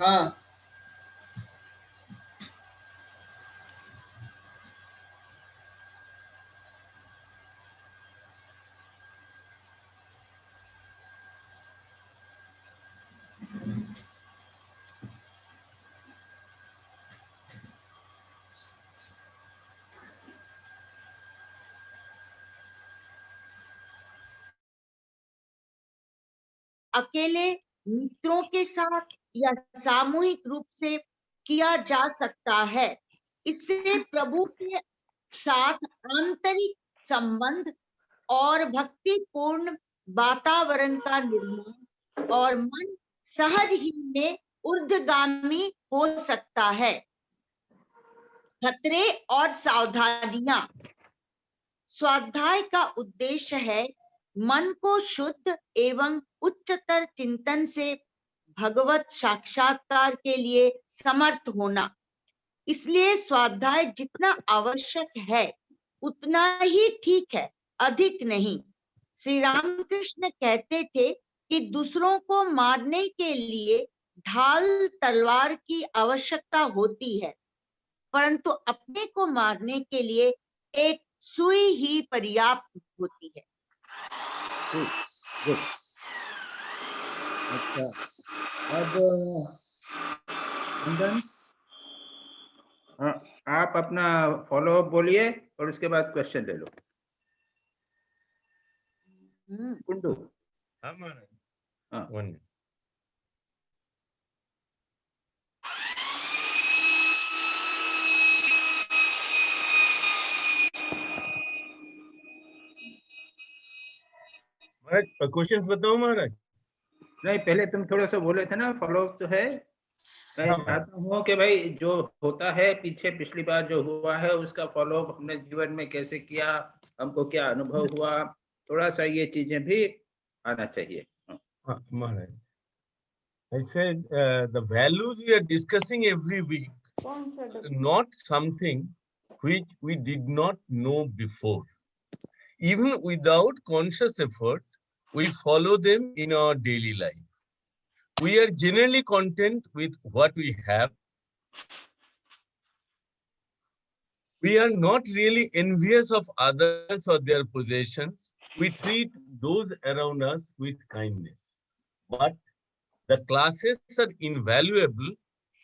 हाँ अकेले मित्रों के साथ या सामूहिक रूप से किया जा सकता है। इससे प्रभु के साथ आंतरिक संबंध और भक्तिपूर्ण वातावरण का निर्माण और मन सहज ही में ऊर्ध्वगामी हो सकता है। खतरे और सावधानियां। स्वाध्याय का उद्देश्य है मन को शुद्ध एवं उच्चतर चिंतन से भगवत साक्षात्कार के लिए समर्थ होना। इसलिए स्वाध्याय जितना आवश्यक है उतना ही ठीक है, अधिक नहीं। श्री रामकृष्ण कहते थे कि दूसरों को मारने के लिए ढाल तलवार की आवश्यकता होती है, परंतु अपने को मारने के लिए एक सुई ही पर्याप्त होती है। गुड। अच्छा, अब नंदन, हाँ, आप अपना फॉलो अप बोलिए और उसके बाद क्वेश्चन ले लो। कुंडू। हाँ महाराज, हाँ, वन मिनट। महाराज क्वेश्चंस बताओ महाराज। नहीं पहले तुम थोड़ा सा बोले थे ना, फॉलो अप तो है। मैं हाँ, चाहता हूँ कि भाई जो होता है पीछे पिछली बार जो हुआ है उसका फॉलो अप हमने जीवन में कैसे किया, हमको क्या अनुभव हुआ, थोड़ा सा ये चीजें भी आना चाहिए। हाँ, महाराज I said the values we are discussing every week, not something which we did not know before. Even without conscious effort, we follow them in our daily life. We are generally content with what we have. We are not really envious of others or their possessions. We treat those around us with kindness. But the classes are invaluable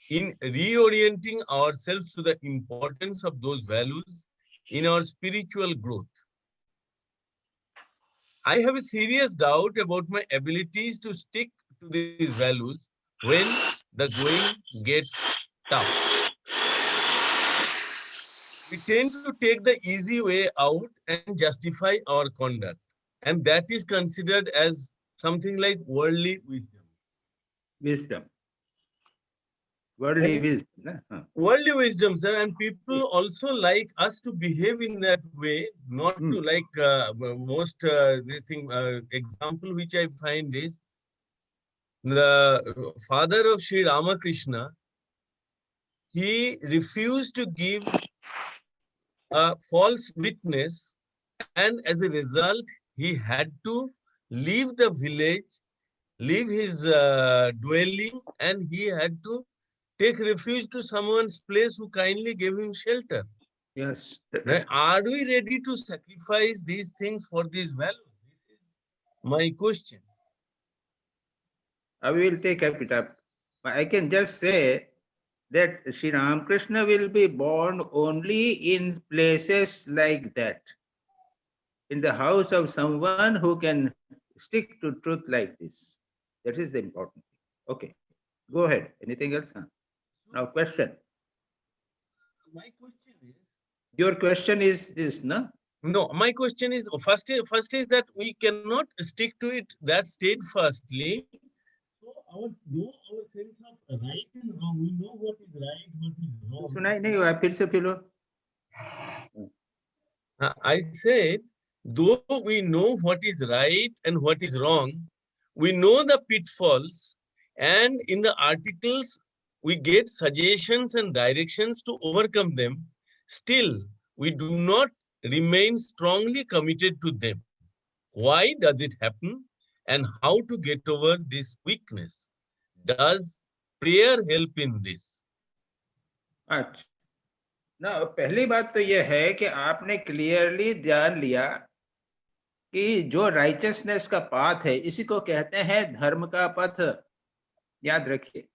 in reorienting ourselves to the importance of those values in our spiritual growth. I have a serious doubt about my abilities to stick to these values when the going gets tough. We tend to take the easy way out and justify our conduct, and that is considered as something like worldly wisdom. Wisdom. Worldly wisdom. Huh. Worldly wisdom, sir, and people also like us to behave in that way, not to like most this thing. Example which I find is the father of Sri Ramakrishna. He refused to give a false witness, and as a result, he had to leave the village, leave his dwelling, and he had to take refuge to someone's place who kindly gave him shelter. Yes. Now, are we ready to sacrifice these things for these values? My question. I will take it up. I can just say that Sri Ramakrishna will be born only in places like that, in the house of someone who can stick to truth like this. That is the important thing. Okay, go ahead. Anything else? Now question. My question is. Your question is this, no? No, my question is first is that we cannot stick to it that steadfastly. So our sense of right and wrong, we know what is right, what is wrong. सुनाई नहीं हुआ, फिर से फिर I said, though we know what is right and what is wrong, we know the pitfalls, and in the articles we get suggestions and directions to overcome them. Still, we do not remain strongly committed to them. Why does it happen, and how to get over this weakness? Does prayer help in this? अच्छा ना, पहली बात तो यह है कि आपने clearly जान लिया कि जो राइचसनेस का पाथ है इसी को कहते हैं धर्म का पथ। याद रखिए,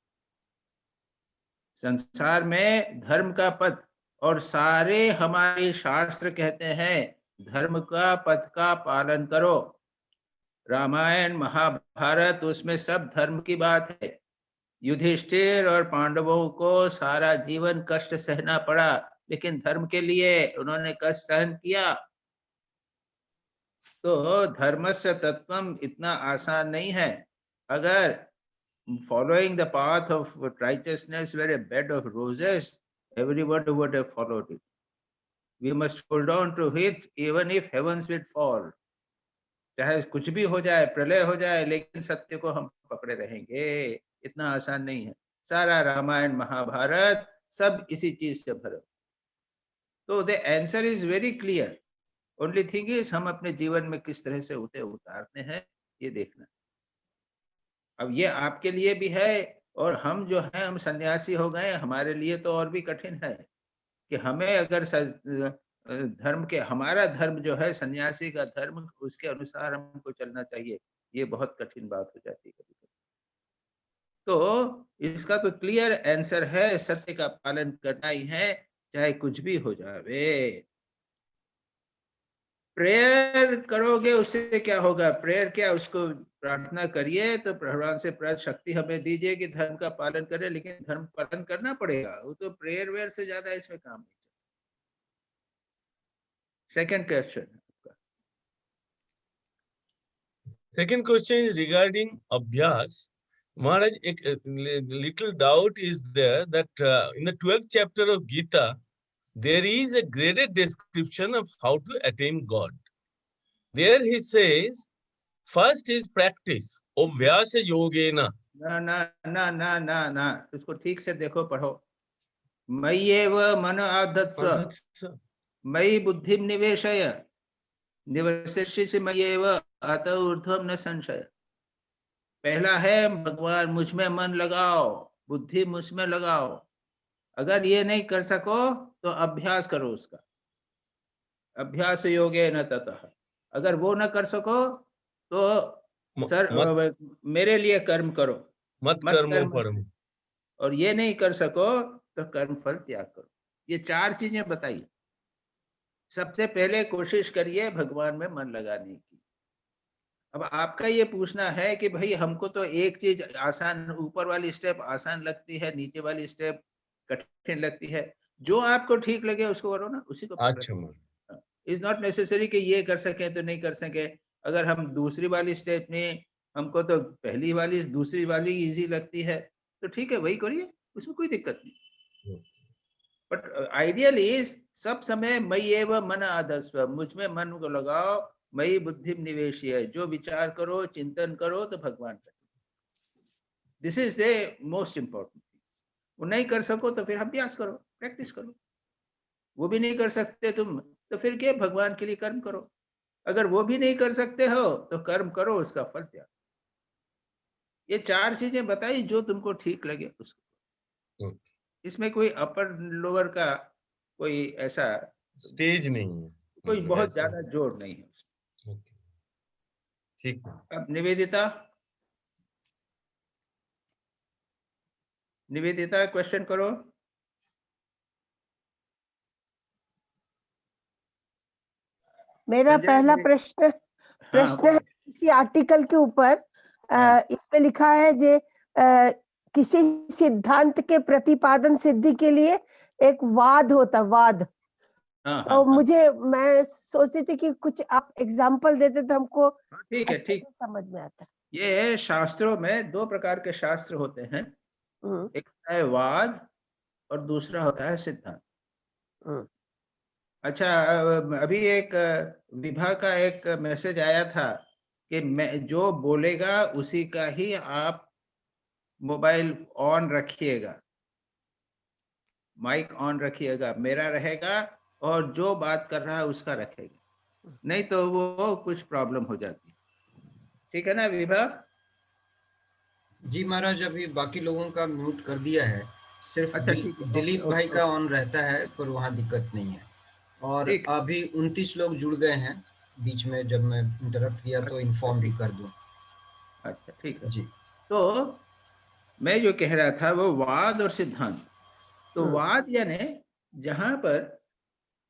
संसार में धर्म का पथ, और सारे हमारे शास्त्र कहते हैं धर्म का पथ का पालन करो। रामायण महाभारत उसमें सब धर्म की बात है। युधिष्ठिर और पांडवों को सारा जीवन कष्ट सहना पड़ा, लेकिन धर्म के लिए उन्होंने कष्ट सहन किया। तो धर्मस्य तत्वम इतना आसान नहीं है। अगर following the path of righteousness were a bed of roses, everyone would have followed it. We must hold on to it even if heavens will fall. चाहे कुछ भी हो जाए, प्रलय हो जाए, लेकिन सत्य को हम पकड़े रहेंगे। इतना आसान नहीं है। सारा रामायण महाभारत सब इसी चीज से भरा। तो the answer is very clear. Only thing is हम अपने जीवन में किस तरह से उसे उतारते हैं, ये देखना। अब ये आपके लिए भी है, और हम जो हैं हम सन्यासी हो गए, हमारे लिए तो और भी कठिन है कि हमें अगर धर्म के, हमारा धर्म जो है सन्यासी का धर्म, उसके अनुसार हमको चलना चाहिए। ये बहुत कठिन बात हो जाती है कभी कभी। तो इसका तो क्लियर आंसर है, सत्य का पालन करना ही है, चाहे कुछ भी हो जावे। प्रेयर करोगे उससे क्या होगा? प्रेयर क्या, उसको प्रार्थना करिए तो भगवान से शक्ति हमें दीजिए कि धर्म का पालन करें, लेकिन धर्म पालन करना पड़ेगा। वो तो प्रेयर वेयर से ज्यादा इसमें काम नहीं। Second question. Second question is regarding Abhyas. Maharaj, a little doubt is there that in the 12th chapter of Gita, there is a graded description of how to attain God. There he says, first is practice, Abhyasa Yogena. ना ना ना ना ना ना, उसको ठीक से देखो, पढ़ो। मय्येव मन आधत्स्व मयि बुद्धिम निवेशय निवसिष्यसि मय्येव अतः ऊर्ध्वं न संशय। पहला है भगवान मुझ में मन लगाओ, बुद्धि मुझ में लगाओ। अगर ये नहीं कर सको तो अभ्यास करो उसका, अभ्यास योगेन ततः। अगर वो ना कर सको तो सर मेरे लिए कर्म करो, मत कर्मो परम। और ये नहीं कर सको तो कर्म फल त्याग करो। ये चार चीजें बताइए। सबसे पहले कोशिश करिए भगवान में मन लगाने की। अब आपका ये पूछना है कि भाई हमको तो एक चीज आसान, ऊपर वाली स्टेप आसान लगती है, नीचे वाली स्टेप कठिन लगती है। जो आपको ठीक लगे उसको करो ना, उसी को पकड़ो। इज नॉट नेसेसरी कि ये कर सके तो नहीं कर सके। अगर हम दूसरी वाली स्टेप में, हमको तो पहली वाली दूसरी वाली इजी लगती है, तो ठीक है वही करिए, उसमें कोई दिक्कत नहीं। बट आइडियली सब समय मयि एव मन आधत्स्व, मुझ में मन को लगाओ, मयि बुद्धि निवेशी है, जो विचार करो चिंतन करो तो भगवान का। This is the most important. वो नहीं कर सको तो फिर अभ्यास करो, प्रैक्टिस करो। वो भी नहीं कर सकते तुम तो फिर क्या, भगवान के लिए कर्म करो। अगर वो भी नहीं कर सकते हो तो कर्म करो, उसका फल त्याग। ये चार चीजें बताई, जो तुमको ठीक लगे उसको। इसमें कोई अपर लोअर का कोई ऐसा स्टेज नहीं है, कोई बहुत ज्यादा जोर नहीं है उसमें। ठीक। अब निवेदिता, निवेदिता क्वेश्चन करो। मेरा पहला प्रश्न है किसी आर्टिकल के ऊपर। इसमें लिखा है जे किसी सिद्धांत के प्रतिपादन सिद्धि के लिए एक वाद होता, वाद। तो मैं सोचती थी कि कुछ आप एग्जांपल देते तो हमको ठीक है, ठीक समझ में आता। ये शास्त्रों में दो प्रकार के शास्त्र होते हैं, एक होता है वाद और दूसरा होता है सिद्धांत। अच्छा, अभी एक विभा का एक मैसेज आया था कि मैं जो बोलेगा उसी का ही आप मोबाइल ऑन रखिएगा, माइक ऑन रखिएगा, मेरा रहेगा, और जो बात कर रहा है उसका रखेगा, नहीं तो वो कुछ प्रॉब्लम हो जाती है। ठीक है ना विभा? जी महाराज, अभी बाकी लोगों का म्यूट कर दिया है, सिर्फ अच्छा ठीक है, दिलीप ओके भाई ओके का ऑन रहता है, पर वहाँ दिक्कत नहीं है। और ठीक है। अभी 29 लोग जुड़ गए हैं बीच में, जब मैं इंटरप्ट किया तो इन्फॉर्म भी कर दूं। अच्छा ठीक है। जी तो मैं जो कह रहा था वो वाद और सिद्धांत। तो वाद यानी जहां पर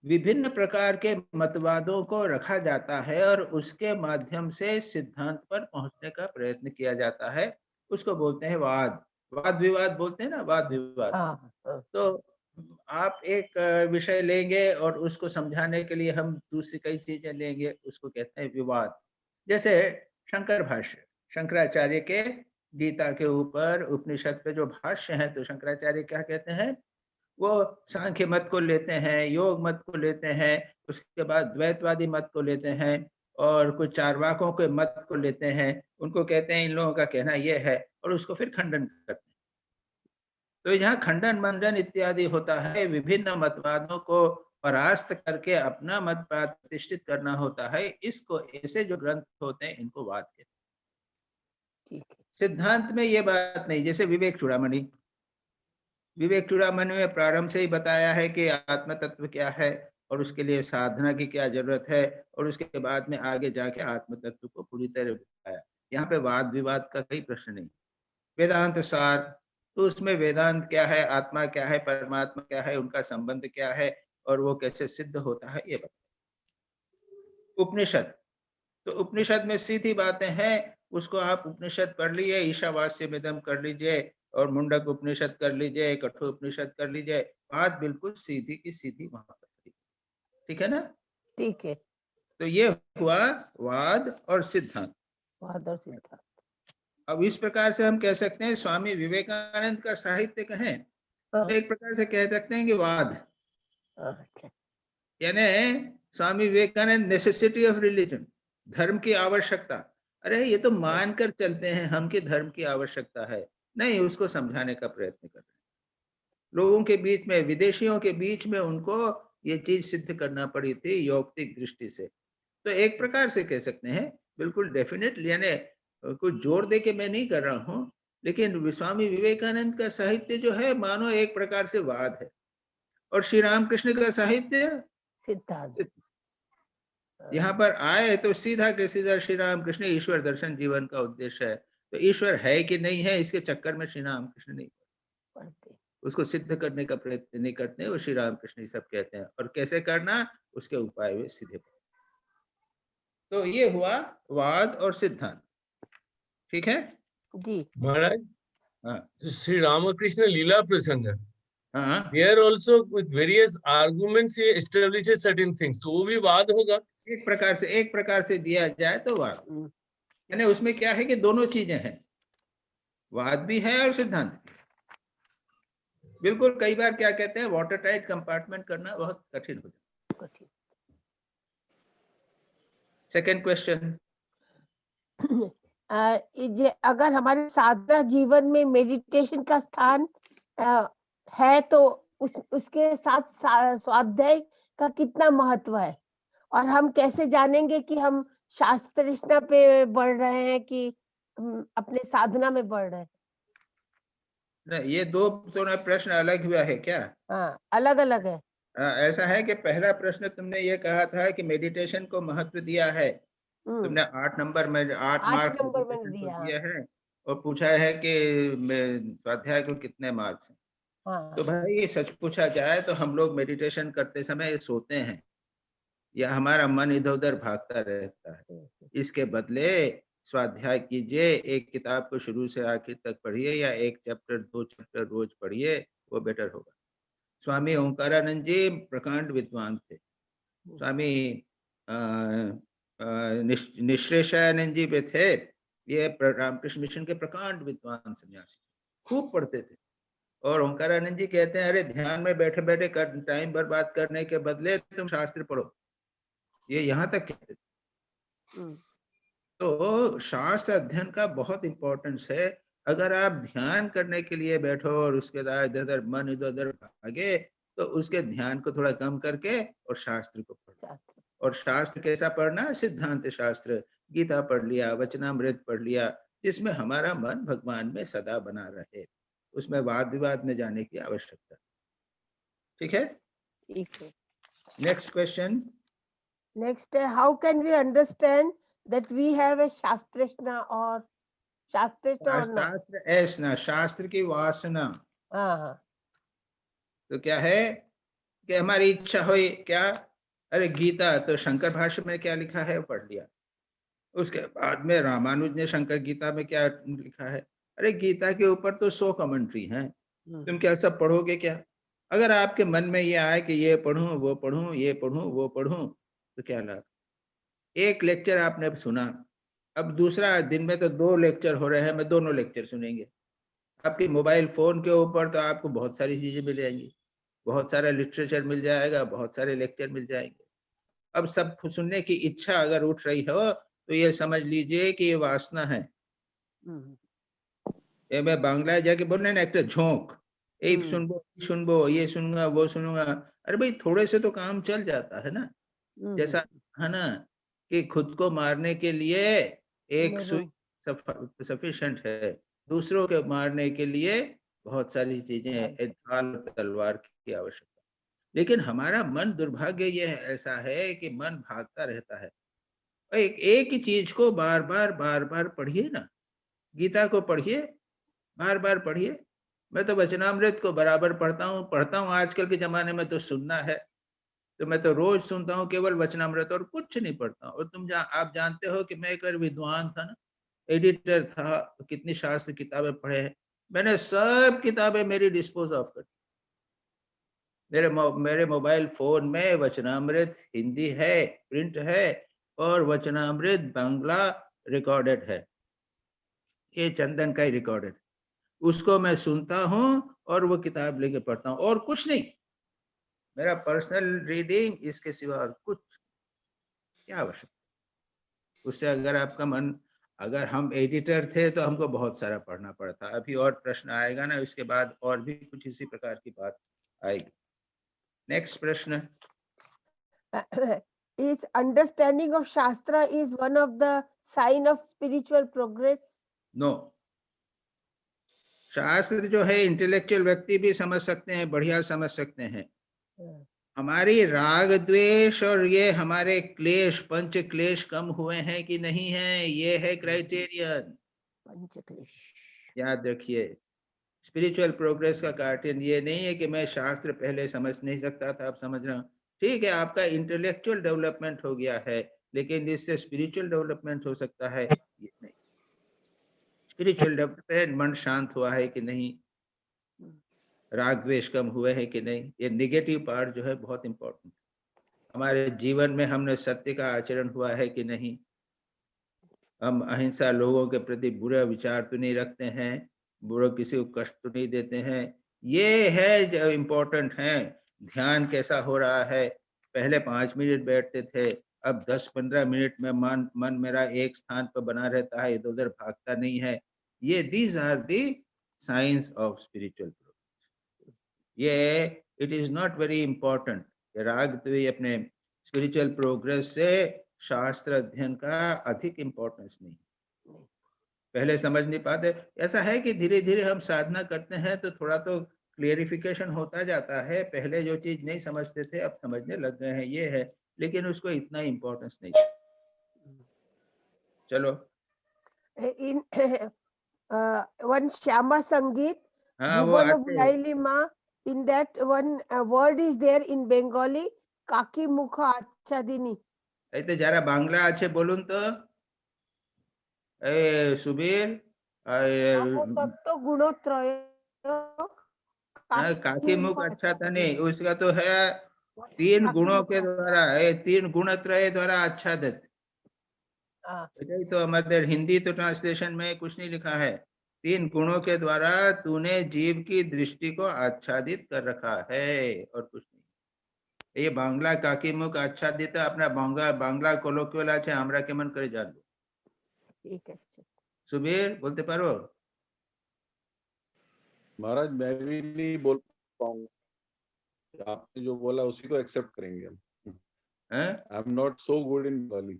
विभिन्न प्रकार के मतवादों को रखा जाता है और उसके माध्यम से सिद्धांत पर पहुंचने का प्रयत्न किया जाता है, उसको बोलते हैं वाद। वाद विवाद बोलते हैं ना, वाद विवाद। तो आप एक विषय लेंगे और उसको समझाने के लिए हम दूसरी कई चीजें लेंगे, उसको कहते हैं विवाद। जैसे शंकर भाष्य, शंकराचार्य के गीता के ऊपर उपनिषद पे जो भाष्य हैं, तो शंकराचार्य क्या कहते हैं, वो सांख्य मत को लेते हैं, योग मत को लेते हैं, उसके बाद द्वैतवादी मत को लेते हैं, और कुछ चारवाकों के मत को लेते हैं, उनको कहते हैं इन लोगों का कहना ये है, और उसको फिर खंडन करते हैं। तो यहाँ खंडन मंडन इत्यादि होता है, विभिन्न मतवादों को परास्त करके अपना मत प्रतिष्ठित करना होता है। इसको ऐसे जो ग्रंथ होते हैं इनको वाद कहते हैं। सिद्धांत में ये बात नहीं। जैसे विवेक चूड़ामणि, विवेक चूड़ामणि में प्रारंभ से ही बताया है कि आत्म तत्व क्या है और उसके लिए साधना की क्या जरूरत है, और उसके बाद में आगे जाके आत्म तत्व को पूरी तरह बताया। यहाँ पे वाद विवाद का कोई प्रश्न नहीं। वेदांत सार, तो उसमें वेदांत क्या है, आत्मा क्या है, परमात्मा क्या है, उनका संबंध क्या है और वो कैसे सिद्ध होता है, ये बताया। उपनिषद, तो उपनिषद में सीधी बातें हैं, उसको आप उपनिषद पढ़ लीजिए, ईशावास्यमिदं कर लीजिए, और मुंडक उपनिषद कर लीजिए, कठोर उपनिषद कर लीजिए, बात बिल्कुल सीधी की सीधी वहां पर। ठीक है ना? ठीक है। तो ये हुआ वाद और सिद्धांत। वाद और सिद्धांत। अब इस प्रकार से हम कह सकते हैं स्वामी विवेकानंद का साहित्य कहें तो एक प्रकार से कह सकते हैं कि वाद, यानी Swami Vivekananda necessity of religion, धर्म की आवश्यकता। अरे ये तो मानकर चलते हैं हम कि धर्म की आवश्यकता है, नहीं, उसको समझाने का प्रयत्न कर रहे हैं। लोगों के बीच में, विदेशियों के बीच में उनको ये चीज सिद्ध करना पड़ी थी यौक्तिक दृष्टि से। तो एक प्रकार से कह सकते हैं, बिल्कुल डेफिनेटली, यानी कुछ जोर दे के मैं नहीं कर रहा हूं, लेकिन स्वामी विवेकानंद का साहित्य जो है मानो एक प्रकार से वाद है, और श्री रामकृष्ण का साहित्य सिद्धांत। यहाँ पर आए तो सीधा के सीधा श्री रामकृष्ण ईश्वर दर्शन जीवन का उद्देश्य है। तो ईश्वर है कि नहीं है इसके चक्कर में श्री रामकृष्ण नहीं पड़ते, उसको सिद्ध करने का प्रयत्न नहीं करते, वो श्री रामकृष्ण सब कहते हैं, और कैसे करना उसके उपाय वे सीधे। तो ये हुआ वाद और सिद्धांत। ठीक है जी महाराज। हाँ श्री रामकृष्ण लीला प्रसंग, हाँ, here also with various arguments he establishes certain things, तो वो भी वाद होगा। एक प्रकार से दिया जाए तो वाद, यानी उसमें क्या है कि दोनों चीजें हैं, वाद भी है और सिद्धांत भी। बिल्कुल, कई बार क्या कहते हैं, वाटर टाइट कंपार्टमेंट करना बहुत कठिन हो जाता है। सेकंड क्वेश्चन, अगर हमारे साधना जीवन में मेडिटेशन का स्थान है तो उसके साथ स्वाध्याय का कितना महत्व है, और हम कैसे जानेंगे कि हम शास्त्र तृष्णा पे बढ़ रहे हैं कि अपने साधना में बढ़ रहे हैं? नहीं, ये दो थोड़ा प्रश्न अलग हुआ है क्या? हाँ, अलग अलग है। ऐसा है कि पहला प्रश्न तुमने ये कहा था कि मेडिटेशन को महत्व दिया है, तुमने 8 नंबर में 8 मार्क्स मेडिटेशन को दिए हैं, और पूछा है कि स्वाध्याय को कितने मार्क्स हैं। तो भाई ये सच पूछा जाए तो हम लोग मेडिटेशन करते समय सोते हैं या हमारा मन इधर उधर भागता रहता है। इसके बदले स्वाध्याय कीजिए, एक किताब को शुरू से आखिर तक पढ़िए, या एक चैप्टर 2 चैप्टर रोज पढ़िए, वो बेटर होगा। स्वामी ओंकारानंद जी प्रकांड विद्वान थे। स्वामी निश्रेषानंद जी पे थे, ये रामकृष्ण मिशन के प्रकांड विद्वान सन्यासी, खूब पढ़ते थे। और ओंकारानंद जी कहते हैं, अरे ध्यान में बैठे बैठे टाइम बर्बाद करने के बदले तुम शास्त्र पढ़ो, ये यहाँ तक कहते थे। तो शास्त्र अध्ययन का बहुत इंपॉर्टेंस है। अगर आप ध्यान करने के लिए बैठो और उसके बाद इधर मन इधर उधर भागे, तो उसके ध्यान को थोड़ा कम करके और शास्त्र को पढ़ो। और शास्त्र कैसा पढ़ना? सिद्धांत शास्त्र, गीता पढ़ लिया, वचनामृत पढ़ लिया, जिसमें हमारा मन भगवान में सदा बना रहे। उसमें वाद विवाद में जाने की आवश्यकता। ठीक है, ठीक है। Next question. नेक्स्ट है, how can we understand that we have a शास्त्रष्णा और शास्त्रष्णा और ना? शास्त्र ऐसा, शास्त्र की वासना। हाँ हाँ तो क्या है कि हमारी इच्छा हो क्या? अरे गीता तो शंकर भाष्य में क्या लिखा है पढ़ लिया, उसके बाद में रामानुज ने शंकर गीता में क्या लिखा है। अरे गीता के ऊपर तो 100 कमेंट्री हैं, तुम क्या सब पढ़ोगे क्या? अगर आपके मन में ये आए कि ये पढ़ूं वो पढ़ूं, ये पढ़ूं वो पढ़ूं, तो क्या लाभ? एक लेक्चर आपने सुना, अब दूसरा दिन में तो 2 लेक्चर हो रहे हैं, मैं दोनों लेक्चर सुनेंगे। आपके मोबाइल फोन के ऊपर तो आपको बहुत सारी चीजें मिल जाएंगी, बहुत सारा लिटरेचर मिल जाएगा, बहुत सारे लेक्चर मिल जाएंगे। अब सब सुनने की इच्छा अगर उठ रही हो तो ये समझ लीजिए कि ये वासना है। ये मैं बांग्ला जाके बोलने ना एक झोंक, एक सुनबो ये सुनूंगा वो सुनूंगा। अरे भाई थोड़े से तो काम चल जाता है ना। जैसा है ना कि खुद को मारने के लिए एक सुई सफिशिएंट है, दूसरों के मारने के लिए बहुत सारी चीजें, ढाल तलवार की आवश्यकता। लेकिन हमारा मन दुर्भाग्य ये ऐसा है कि मन भागता रहता है। एक ही चीज को बार बार पढ़िए ना, गीता को पढ़िए, बार बार पढ़िए। मैं तो वचनामृत को बराबर पढ़ता हूँ। आजकल के जमाने में तो सुनना है, तो मैं तो रोज सुनता हूँ केवल वचनामृत और कुछ नहीं पढ़ता हूँ। और आप जानते हो कि मैं एक विद्वान था ना, एडिटर था, तो कितनी शास्त्र किताबें पढ़े हैं मैंने। सब किताबें मेरी डिस्पोज ऑफ कर, मेरे मोबाइल फोन में वचनामृत हिंदी है, प्रिंट है, और वचनामृत बांग्ला रिकॉर्डेड है। ये चंदन का ही रिकॉर्डेड, उसको मैं सुनता हूँ और वो किताब लेके पढ़ता हूँ, और कुछ नहीं। मेरा पर्सनल रीडिंग इसके सिवा और कुछ क्या आवश्यक। उससे अगर आपका मन, अगर हम एडिटर थे तो हमको बहुत सारा पढ़ना पड़ता। अभी और प्रश्न आएगा ना, इसके बाद और भी कुछ इसी प्रकार की बात आएगी। नेक्स्ट प्रश्न। Is understanding of Shastra is one of the sign of spiritual progress? No, शास्त्र जो है इंटेलेक्चुअल व्यक्ति भी समझ सकते हैं, बढ़िया समझ सकते हैं। हमारी राग द्वेष और ये हमारे क्लेश, पंच क्लेश कम हुए हैं कि नहीं है, ये है क्राइटेरियन। पंच क्लेश याद रखिए, स्पिरिचुअल प्रोग्रेस का कार्टन ये नहीं है कि मैं शास्त्र पहले समझ नहीं सकता था अब समझ रहा हूँ। ठीक है, आपका इंटेलेक्चुअल डेवलपमेंट हो गया है, लेकिन इससे स्पिरिचुअल डेवलपमेंट हो सकता है ये नहीं। स्पिरिचुअल डेवलपमेंट, मन शांत हुआ है कि नहीं, राग द्वेष कम हुए हैं कि नहीं, ये नेगेटिव पार्ट जो है बहुत इंपॉर्टेंट। हमारे जीवन में हमने सत्य का आचरण हुआ है कि नहीं, हम अहिंसा, लोगों के प्रति बुरा विचार तो नहीं रखते हैं, बुरा किसी को कष्ट तो नहीं देते हैं, ये है जो इम्पोर्टेंट है। ध्यान कैसा हो रहा है, पहले 5 मिनट बैठते थे, अब 10-15 मिनट में मन मेरा एक स्थान पर बना रहता है, इधर उधर भागता नहीं है। ये these are the science of spiritual progress. ये it is not very important. राग तो ये अपने स्पिरिचुअल प्रोग्रेस से शास्त्र अध्ययन का अधिक इंपॉर्टेंस नहीं, पहले समझ नहीं पाते। ऐसा है कि धीरे धीरे हम साधना करते हैं तो थोड़ा तो क्लियरिफिकेशन होता जाता है। पहले जो चीज नहीं समझते थे अब समझने लग गए हैं, ये है, लेकिन उसको इतना इंपॉर्टेंस नहीं। चलो, in one Shyama Sangeet, हाँ वो Bhuvana आते Bulaili Ma, in that one word is there in Bengali, Kaki Mukha Acha Dini. तो जरा बांग्ला अच्छे बोलून तो ए सुबीर, तत्व गुणोत्रय काकी मुख अच्छा था नहीं, उसका तो है 3 गुणों के द्वारा, 3 गुणत्रय द्वारा आच्छादित। तो हमारे हिंदी तो ट्रांसलेशन में कुछ नहीं लिखा है, 3 गुणों के द्वारा तूने जीव की दृष्टि को आच्छादित कर रखा है और कुछ नहीं। ये बांग्ला काकी मुख आच्छादित अपना बांग्ला कोलोकियल আছে আমরা কেমন করে জানবো? ठीक है, सुबीर बोलते पारो? महाराज मैं भी नहीं बोल पाऊंगा, आपने जो बोला उसी को एक्सेप्ट करेंगे हम। हैं? I am not so good in Bengali.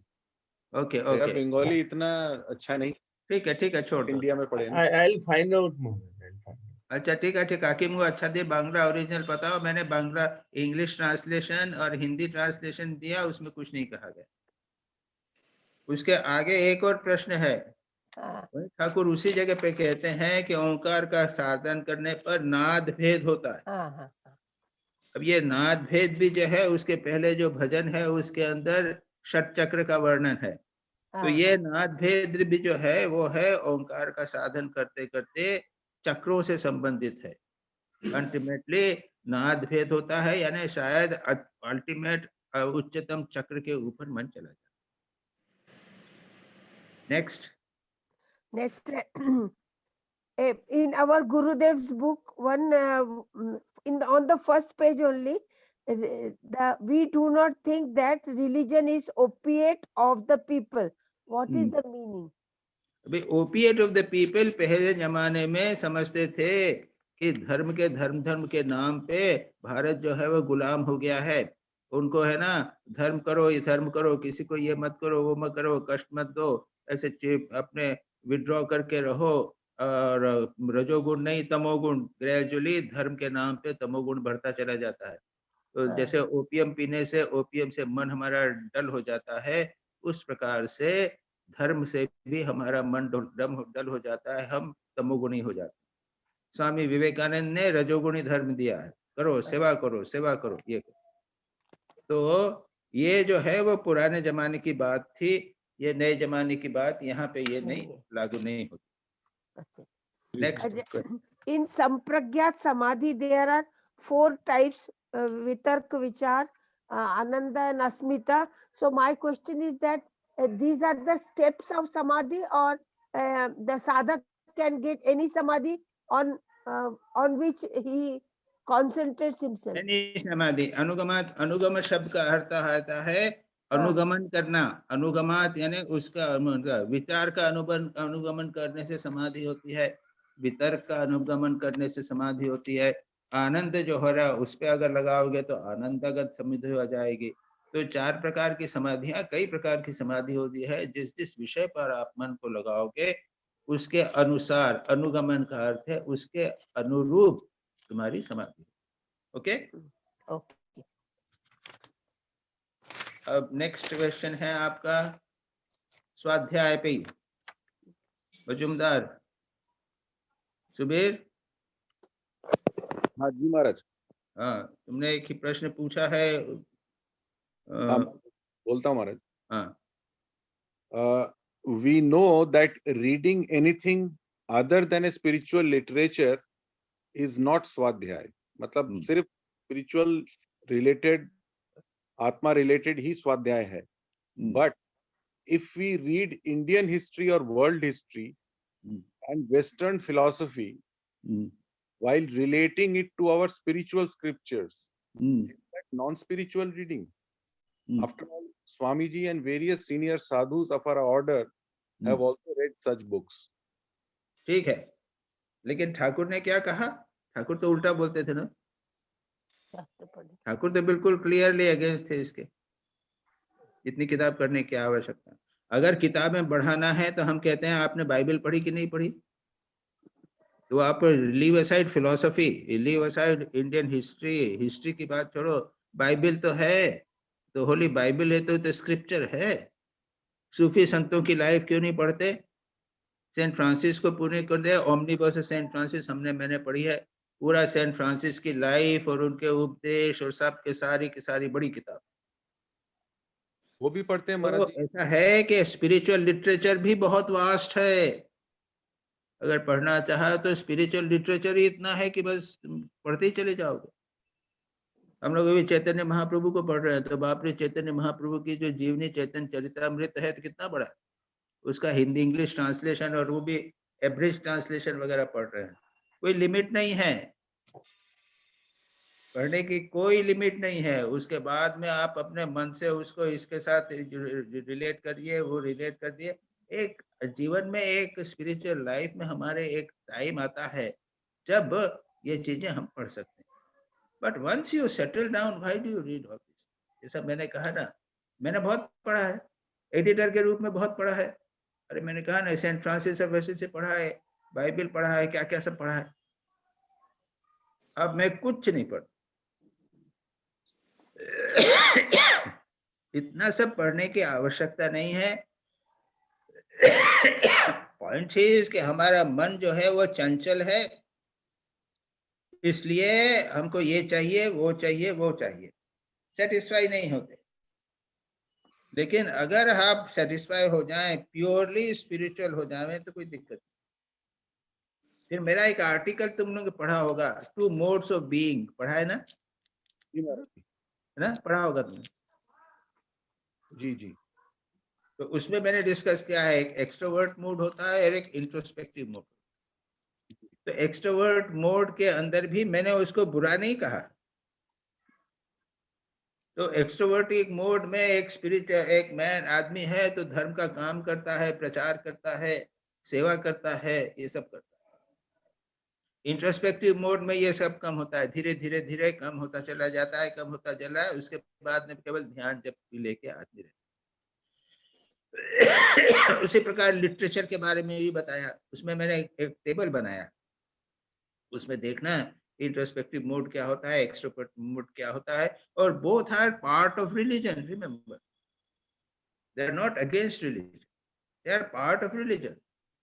Okay मेरा ओके, बंगाली इतना अच्छा नहीं। ठीक है, छोड़ दो। इंडिया में पढ़े ना। I'll find out more. I'll find out. अच्छा ठीक है, काकी मुझे अच्छा दे बांग्ला ओरिजिनल बताओ। मैंने बांग्ला इंग्लिश ट्रांसलेशन और हिंदी ट्रांसलेशन दिया, उसमें कुछ नहीं कहा गया। उसके आगे एक और प्रश्न है। हाँ, ठाकुर उसी जगह पे कहते हैं कि ओंकार का साधन करने पर नाद भेद होता है। हाँ, हाँ, हाँ, अब ये नाद भेद भी जो है, उसके पहले जो भजन है उसके अंदर षट चक्र का वर्णन है। तो हाँ, ये नाद भेद भी जो है वो है ओंकार का साधन करते करते चक्रों से संबंधित है। अल्टीमेटली नाद भेद होता है, यानी शायद अल्टीमेट उच्चतम चक्र के ऊपर मन चला जाता है। Next next in our Gurudev's book, one on the first page only, we do not think that religion is opiate of the people. What is the meaning? अभी ओपिएट ऑफ द पीपल पहले जमाने में समझते थे कि धर्म के नाम पे भारत जो है वो गुलाम हो गया है। उनको है ना, धर्म करो, ये धर्म करो, किसी को ये मत करो, वो मत करो, कष्ट मत दो, ऐसे अपने विड्रॉ करके रहो। और रजोगुण नहीं तमोगुण, ग्रेजुअली धर्म के नाम पे तमोगुण बढ़ता चला जाता है। तो जैसे ओपियम पीने से ओपियम से मन हमारा डल हो जाता है, उस प्रकार से धर्म से भी हमारा मन डल हो जाता है, हम तमोगुणी हो जाते हैं। स्वामी विवेकानंद ने रजोगुणी धर्म दिया है, करो सेवा करो, सेवा करो, ये करो। तो ये जो है वो पुराने जमाने की बात थी, ये नए जमाने की बात यहाँ पे ये नहीं लागू नहीं होती। अच्छा, next in Sampragyat Samadhi, there are 4 types: Vitark, Vichar, Ananda, and Asmita. So my question is that these are the steps of Samadhi, or the sadhak can get any Samadhi on which he concentrates himself. नहीं समाधि, अनुगमात, अनुगम शब्द का अर्थ आता है अनुगमन करना। अनुगमात यानी उसका विचार का अनुगमन करने से समाधि होती है, वितर्क का अनुगमन करने से समाधि होती है। आनंद जो हो रहा है उस पे अगर लगाओगे तो आनंदागत समाधि हो जाएगी। तो 4 प्रकार की समाधियां, कई प्रकार की समाधि होती है। जिस जिस विषय पर आप मन को लगाओगे उसके अनुसार, अनुगमन का अर्थ है उसके अनुरूप तुम्हारी समाधि। Okay Okay. अब नेक्स्ट क्वेश्चन है आपका स्वाध्याय पे। मजुमदार, सुबीर। हाँ जी महाराज। हाँ, तुमने एक ही प्रश्न पूछा है। बोलता हूँ महाराज। हाँ, we know that reading anything other than a spiritual literature is not स्वाध्याय। मतलब सिर्फ स्पिरिचुअल रिलेटेड, आत्मा रिलेटेड ही स्वाध्याय है। But if we read Indian history और world history and western philosophy while relating it to our spiritual scriptures, is that non-spiritual reading? After all, Swamiji and various senior sadhus of our order have also read such books. ठीक है, लेकिन ठाकुर ने क्या कहा? ठाकुर तो उल्टा बोलते थे ना। ठाकुर तो बिल्कुल क्लियरली अगेंस्ट थे इसके। इतनी किताब करने की आवश्यकता। अगर किताबें बढ़ाना है तो हम कहते हैं आपने बाइबल पढ़ी कि नहीं पढ़ी? तो आप leave aside philosophy, leave aside Indian history, history की बात छोड़ो, बाइबल तो है, तो होली बाइबल है तो स्क्रिप्चर है। सूफी संतों की लाइफ क्यों नहीं पढ़ते? सेंट फ्रांसिस को पूरी कर दे, ओमनीबस सेंट फ्रांसिस मैंने पढ़ी है, पूरा सेंट फ्रांसिस की लाइफ और उनके उपदेश और सब के सारी की सारी बड़ी किताब वो भी पढ़ते हैं तो महाराज जी। ऐसा है कि स्पिरिचुअल लिटरेचर भी बहुत वास्ट है। अगर पढ़ना चाहा तो स्पिरिचुअल लिटरेचर ही इतना है कि बस पढ़ते ही चले जाओगे। हम लोग अभी चैतन्य महाप्रभु को पढ़ रहे हैं, तो बाप रे, चैतन्य महाप्रभु की जो जीवनी चैतन्य चरितामृत है तो कितना बड़ा है। उसका हिंदी इंग्लिश ट्रांसलेशन और वो भी एब्रिज ट्रांसलेशन वगैरह पढ़ रहे हैं। कोई लिमिट नहीं है, पढ़ने की कोई लिमिट नहीं है। उसके बाद में आप अपने मन से उसको इसके साथ रिलेट करिए, वो रिलेट कर दिए। एक जीवन में, एक स्पिरिचुअल लाइफ में हमारे एक टाइम आता है जब ये चीजें हम पढ़ सकते हैं। But once you settle down, why do you read all this? जैसा मैंने कहा ना, मैंने बहुत पढ़ा है, एडिटर के रूप में बहुत पढ़ा है, अरे मैंने कहा ना, सेंट फ्रांसिस ऑफ असिसी पढ़ा है, बाइबल पढ़ा है, क्या क्या सब पढ़ा है। अब मैं कुछ नहीं पढ़ इतना सब पढ़ने की आवश्यकता नहीं है। पॉइंट इज कि हमारा मन जो है वो चंचल है, इसलिए हमको ये चाहिए वो चाहिए वो चाहिए, सेटिस्फाई नहीं होते। लेकिन अगर आप सेटिस्फाई हो जाएं, प्योरली स्पिरिचुअल हो जाएं, तो कोई दिक्कत नहीं। फिर मेरा एक आर्टिकल तुम लोग पढ़ा होगा, 2 मोड्स ऑफ बीइंग, पढ़ा है ना? है ना, पढ़ा होगा तुमने? जी जी। तो उसमें मैंने डिस्कस किया है, एक एक्सट्रोवर्ट मोड होता है और एक इंट्रोस्पेक्टिव मोड। तो एक्सट्रोवर्ट मोड के अंदर भी मैंने उसको बुरा नहीं कहा। तो एक्सट्रोवर्टिक मोड में एक एक मैन आदमी है तो धर्म का काम करता है, प्रचार करता है, सेवा करता है, ये सब करता है। इंट्रोस्पेक्टिव मोड में ये सब कम होता है, धीरे धीरे धीरे कम होता चला जाता है, कम होता चला है। उसके बाद में केवल ध्यान जप लेके आदमी रहता है। उसी प्रकार लिटरेचर के बारे में भी बताया, उसमें मैंने एक टेबल बनाया, उसमें देखना इंट्रोस्पेक्टिव मोड क्या होता है, एक्सट्रोवर्टिव मोड क्या होता है, और both are part of religion. Remember, they are not against religion, they are part of religion.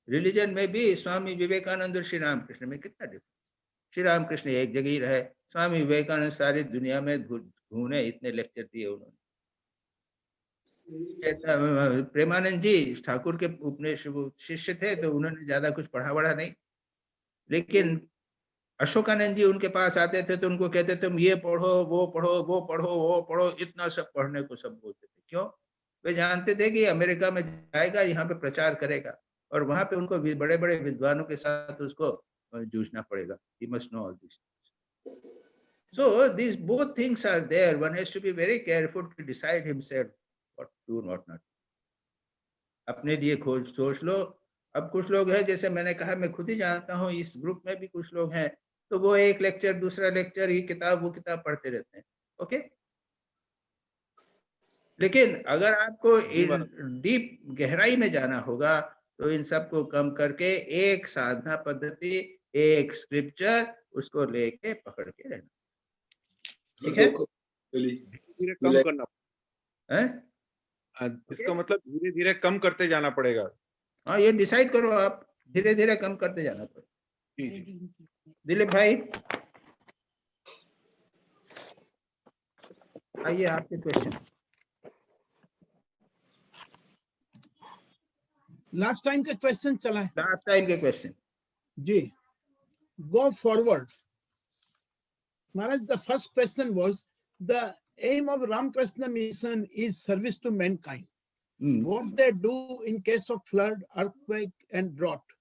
Religion में भी स्वामी विवेकानंद और श्री रामकृष्ण में कितना डिफरेंस। श्री रामकृष्ण एक जगह ही रहे, स्वामी विवेकानंद सारी दुनिया में घूमे, इतने लेक्चर दिए उन्होंने। प्रेमानंद जी ठाकुर के अपने शिष्य थे, तो उन्होंने ज्यादा कुछ पढ़ा बढ़ा नहीं। लेकिन अशोकानंद जी उनके पास आते थे तो उनको कहते थे तुम ये पढ़ो, वो पढ़ो, वो पढ़ो, वो पढ़ो, इतना सब पढ़ने को सब बोलते थे। क्यों? वे जानते थे कि अमेरिका में जाएगा, यहाँ पे प्रचार करेगा, और वहां पे उनको बड़े बड़े विद्वानों के साथ उसको जूझना पड़ेगा। He must know all these things. So these both things are there. One has to be very careful to decide himself what to do, what not. अपने लिए सोच लो। अब कुछ लोग हैं, जैसे मैंने कहा, मैं खुद ही जानता हूँ, इस ग्रुप में भी कुछ लोग हैं, तो वो एक लेक्चर दूसरा लेक्चर, ये किताब वो किताब पढ़ते रहते हैं। ओके, लेकिन अगर आपको इन डीप गहराई में जाना होगा तो इन सबको कम करके एक साधना पद्धति, एक स्क्रिप्चर, उसको लेके पकड़ के रहना। ठीक है? धीरे कम करना है? इसका मतलब धीरे धीरे कम करते जाना पड़ेगा। हाँ, ये डिसाइड करो आप, धीरे धीरे कम करते जाना पड़ेगा। जी जी। दिलीप भाई आइए, आपके क्वेश्चन। लास्ट टाइम के क्वेश्चन चला है। लास्ट टाइम के क्वेश्चन जी, गो फॉरवर्ड। महाराज, the first question was the aim of Ramakrishna Mission is service to mankind. What they do in case of flood, earthquake, and drought,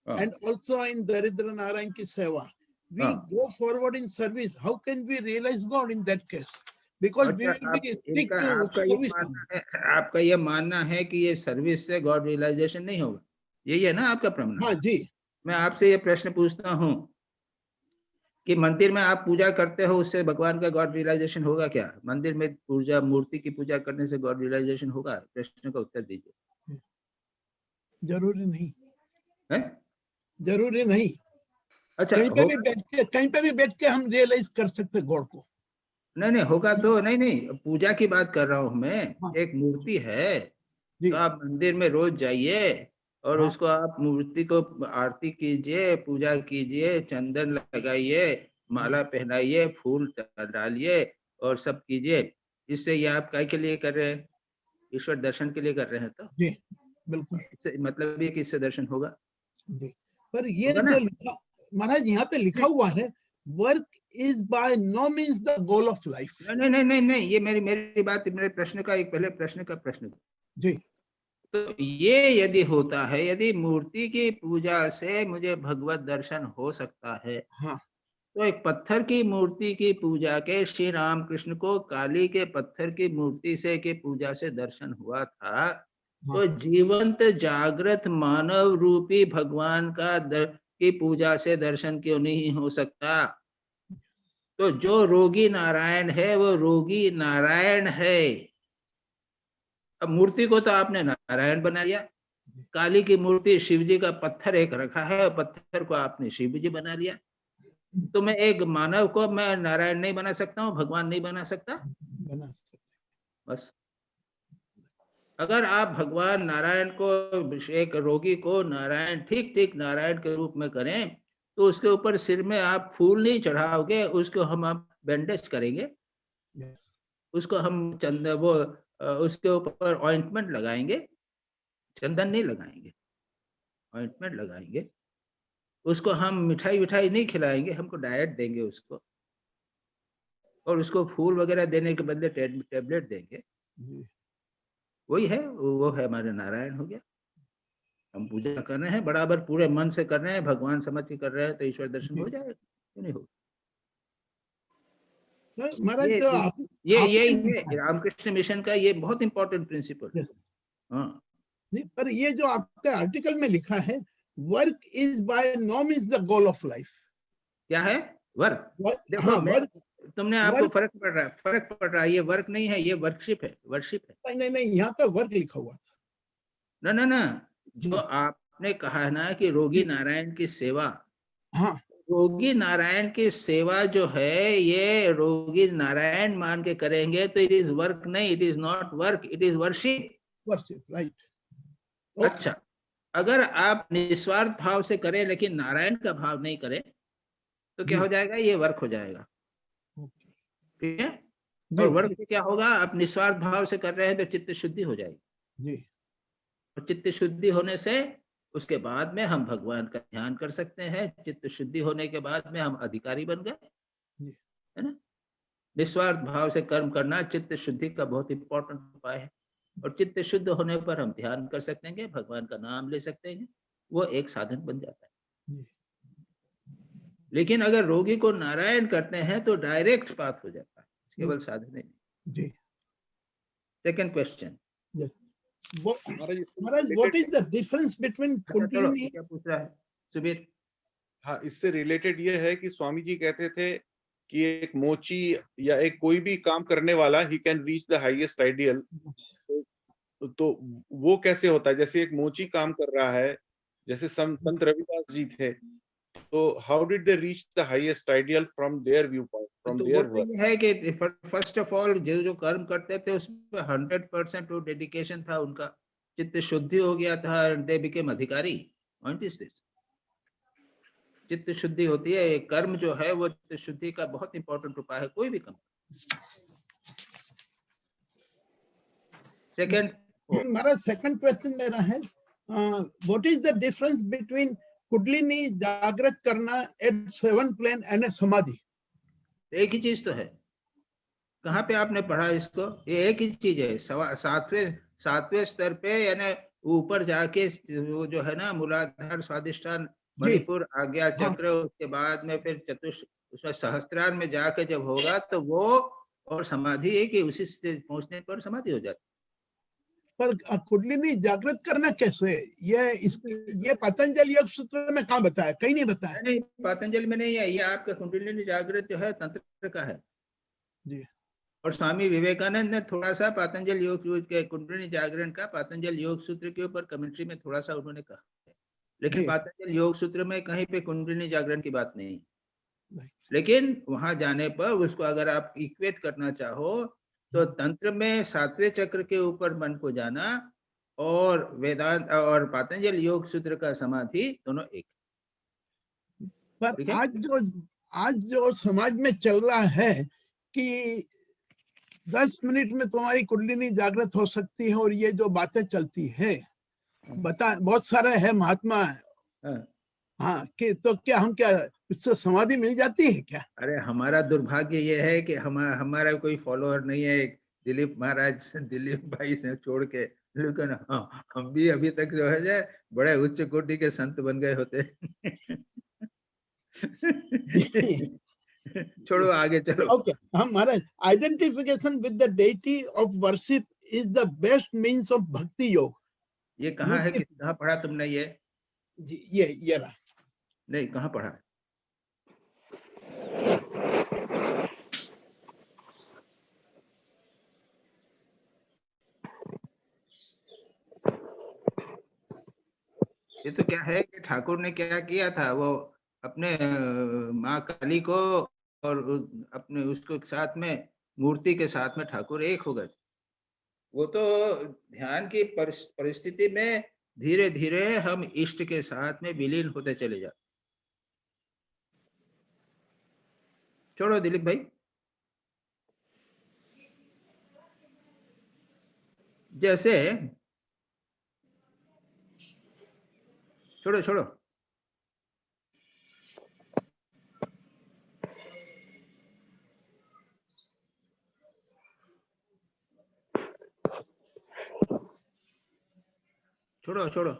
and also in Daridra Narayan ki seva, we go forward in service. How can we realize God in that case? Because we will be strict to service. आपका ये मानना है कि ये service से God realisation नहीं होगा, यही है ना आपका प्रमाण? हाँ जी। मैं आपसे ये प्रश्न पूछता हूँ कि मंदिर में आप पूजा करते हो, उससे भगवान का गॉड रियलाइजेशन होगा क्या? मंदिर में पूजा, मूर्ति की पूजा करने से गॉड रियलाइजेशन होगा? प्रश्न का उत्तर दीजिए। जरूरी नहीं है? जरूरी नहीं। अच्छा, कहीं पे भी बैठ के हम रियलाइज कर सकते गॉड को। नहीं होगा तो नहीं, पूजा की बात कर रहा हूँ मैं। हाँ। एक मूर्ति है तो आप मंदिर में रोज जाइए और हाँ। उसको आप मूर्ति को आरती कीजिए, पूजा कीजिए, चंदन लगाइए, माला पहनाइए, फूल डालिए और सब कीजिए। इससे ये आप काय के लिए कर रहे हैं? ईश्वर दर्शन के लिए कर रहे हैं। तो जी बिल्कुल, मतलब ये किससे दर्शन होगा? जी, पर ये जो लिखा महाराज यहाँ पे लिखा हुआ है, work is by no means the goal of life. नहीं, ये मेरी बात, मेरे प्रश्न का एक पहले प्रश्न का प्रश्न जी। तो ये यदि होता है, यदि मूर्ति की पूजा से मुझे भगवत दर्शन हो सकता है, हाँ, तो एक पत्थर की मूर्ति की पूजा के श्री रामकृष्ण को काली के पत्थर की मूर्ति से के पूजा से दर्शन हुआ था, हाँ। तो जीवंत जागृत मानव रूपी भगवान का की पूजा से दर्शन क्यों नहीं हो सकता? तो जो रोगी नारायण है वो रोगी नारायण है। अब मूर्ति को तो आपने नारायण बना लिया, काली की मूर्ति, शिव जी का पत्थर एक रखा है, पत्थर को आपने शिव जी बना लिया। तो मैं एक मानव को मैं नारायण नहीं बना सकता हूँ, भगवान नहीं बना सकता? बना सकते। बस अगर आप भगवान नारायण को, एक रोगी को नारायण, ठीक ठीक नारायण के रूप में करें, तो उसके ऊपर सिर में आप फूल नहीं चढ़ाओगे, उसको हम आप बैंडेज करेंगे, Yes. उसको हम उसके ऊपर ऑइंटमेंट लगाएंगे, चंदन नहीं लगाएंगे, ऑइंटमेंट लगाएंगे। उसको हम मिठाई विठाई नहीं खिलाएंगे, हमको डाइट देंगे उसको, और उसको फूल वगैरह देने के बदले टेबलेट देंगे। जी। वही है, वो है हमारे नारायण हो गया। हम पूजा कर रहे हैं, बराबर पूरे मन से कर रहे हैं, भगवान समझ के कर रहे हैं, तो ईश्वर दर्शन हो जाएगा, क्यों नहीं होगा? महाराज ये तो आप ये रामकृष्ण मिशन का ये बहुत इंपॉर्टेंट प्रिंसिपल है। हाँ, नहीं, पर ये जो आपके आर्टिकल में लिखा है, work is by no means the goal of life. क्या है वर्क? देखो हाँ, मैं, तुमने आपको वर्क, फर्क पड़ रहा है। ये वर्क नहीं है, ये वर्कशिप है, वर्शिप है। नहीं, यहाँ पे वर्क लिखा हुआ था। ना, जो आपने कहा है ना कि रोगी नारायण की सेवा, हाँ, रोगी नारायण की सेवा जो है, ये रोगी नारायण मान के करेंगे तो इट इज वर्क नहीं, it is not work, it is worship. Worship, right. अच्छा, अगर आप निस्वार्थ भाव से करें लेकिन नारायण का भाव नहीं करें, तो क्या हो जाएगा? ये वर्क हो जाएगा। ठीक है? और वर्क से क्या होगा? आप निस्वार्थ भाव से कर रहे हैं तो चित्त शुद्धि हो जाएगी जी। और चित्त शुद्धि होने से उसके बाद में हम भगवान का ध्यान कर सकते हैं। चित्त शुद्धि होने के बाद में हम अधिकारी बन गए, है ना? निस्वार्थ भाव से कर्म करना चित्त शुद्धि का बहुत इंपॉर्टेंट उपाय है। और चित्त शुद्ध होने पर हम ध्यान कर सकते हैं, भगवान का नाम ले सकते हैं, वो एक साधन बन जाता है। लेकिन अगर रोगी को नारायण करते हैं तो डायरेक्ट बात हो जाता है, केवल साधन नहीं। Second question, Maharaj, what is the difference between kundalini? क्या पूछ रहा है सुबीर? हाँ, इससे रिलेटेड ये है कि स्वामी जी कहते थे कि एक मोची या एक कोई भी काम करने वाला, he can reach the highest ideal. तो वो कैसे होता है? जैसे एक मोची काम कर रहा है, जैसे संत रविदास जी थे, तो how did they reach the highest ideal from there view point, from their work? ये है कि फर्स्ट ऑफ ऑल जो कर्म करते थे उसमें 100% वो डेडिकेशन था, उनका चित्त शुद्धि हो गया था, दे बिकेम अधिकारी। पॉइंट इज दिस, चित्त शुद्धि होती है, कर्म जो है वो चित्त शुद्धि का बहुत इंपॉर्टेंट उपाय है, कोई भी कर्म। सेकंड, महाराज सेकंड क्वेश्चन मेरा है, what is the difference between kundalini जागृत करना एट 7 प्लेन एंड समाधि? एक ही चीज तो है। कहाँ पे आपने पढ़ा इसको? ये एक ही चीज है। सातवें स्तर पे, यानी ऊपर जाके वो जो है ना, मूलाधार, स्वादिष्ठान, मणिपुर, आज्ञा चक्र, उसके बाद में फिर उसमें सहस्त्रार में जाके जब होगा तो वो और समाधि है कि उसी से पहुंचने पर समाधि हो जाती। पर कुंडलिनी जागृत करना कैसे? ये पतंजलि योग सूत्र में कहाँ बताया? कहीं नहीं बताया। नहीं, पतंजलि में नहीं है, ये आपका कुंडलिनी जागृत जो है तंत्र का है जी। और स्वामी विवेकानंद ने थोड़ा सा पतंजलि योग के कुंडलिनी जागरण का पतंजलि योग सूत्र के ऊपर कमेंट्री में थोड़ा सा उन्होंने कहा है, लेकिन पतंजलि योग सूत्र में कहीं पे कुंडलिनी जागरण की बात नहीं। लेकिन वहां जाने पर उसको अगर आप इक्वेट करना चाहो तो तंत्र में 7वें चक्र के ऊपर मन को जाना और वेदांत और पतंजलि योग सूत्र का समाधि दोनों एक। पर आज जो समाज में चल रहा है कि 10 मिनट में तुम्हारी कुंडलिनी जागृत हो सकती है, और ये जो बातें चलती है, बहुत सारा है महात्मा, हाँ, कि तो क्या हम इससे समाधि मिल जाती है क्या? अरे हमारा दुर्भाग्य ये है कि हमारा कोई फॉलोअर नहीं है, दिलीप महाराज, दिलीप भाई से छोड़ के, लेकिन हम भी अभी तक जो है बड़े उच्च कोटि के संत बन गए होते। छोड़ो, आगे चलो। ओके, हम महाराज, identification with the deity of worship is the best means of bhakti yoga. ये कहाँ है? कहाँ पढ़ा तुमने ये? जी, ये रहा। नहीं, कहाँ पढ़ा? ये तो क्या है कि ठाकुर ने क्या किया था, वो अपने माँ काली को और अपने उसको साथ में मूर्ति के साथ में ठाकुर एक हो गए। वो तो ध्यान की परिस्थिति में धीरे धीरे हम इष्ट के साथ में विलीन होते चले जाते। छोड़ो दिलीप भाई, जैसे छोड़ो छोड़ो, छोड़ो छोड़ो,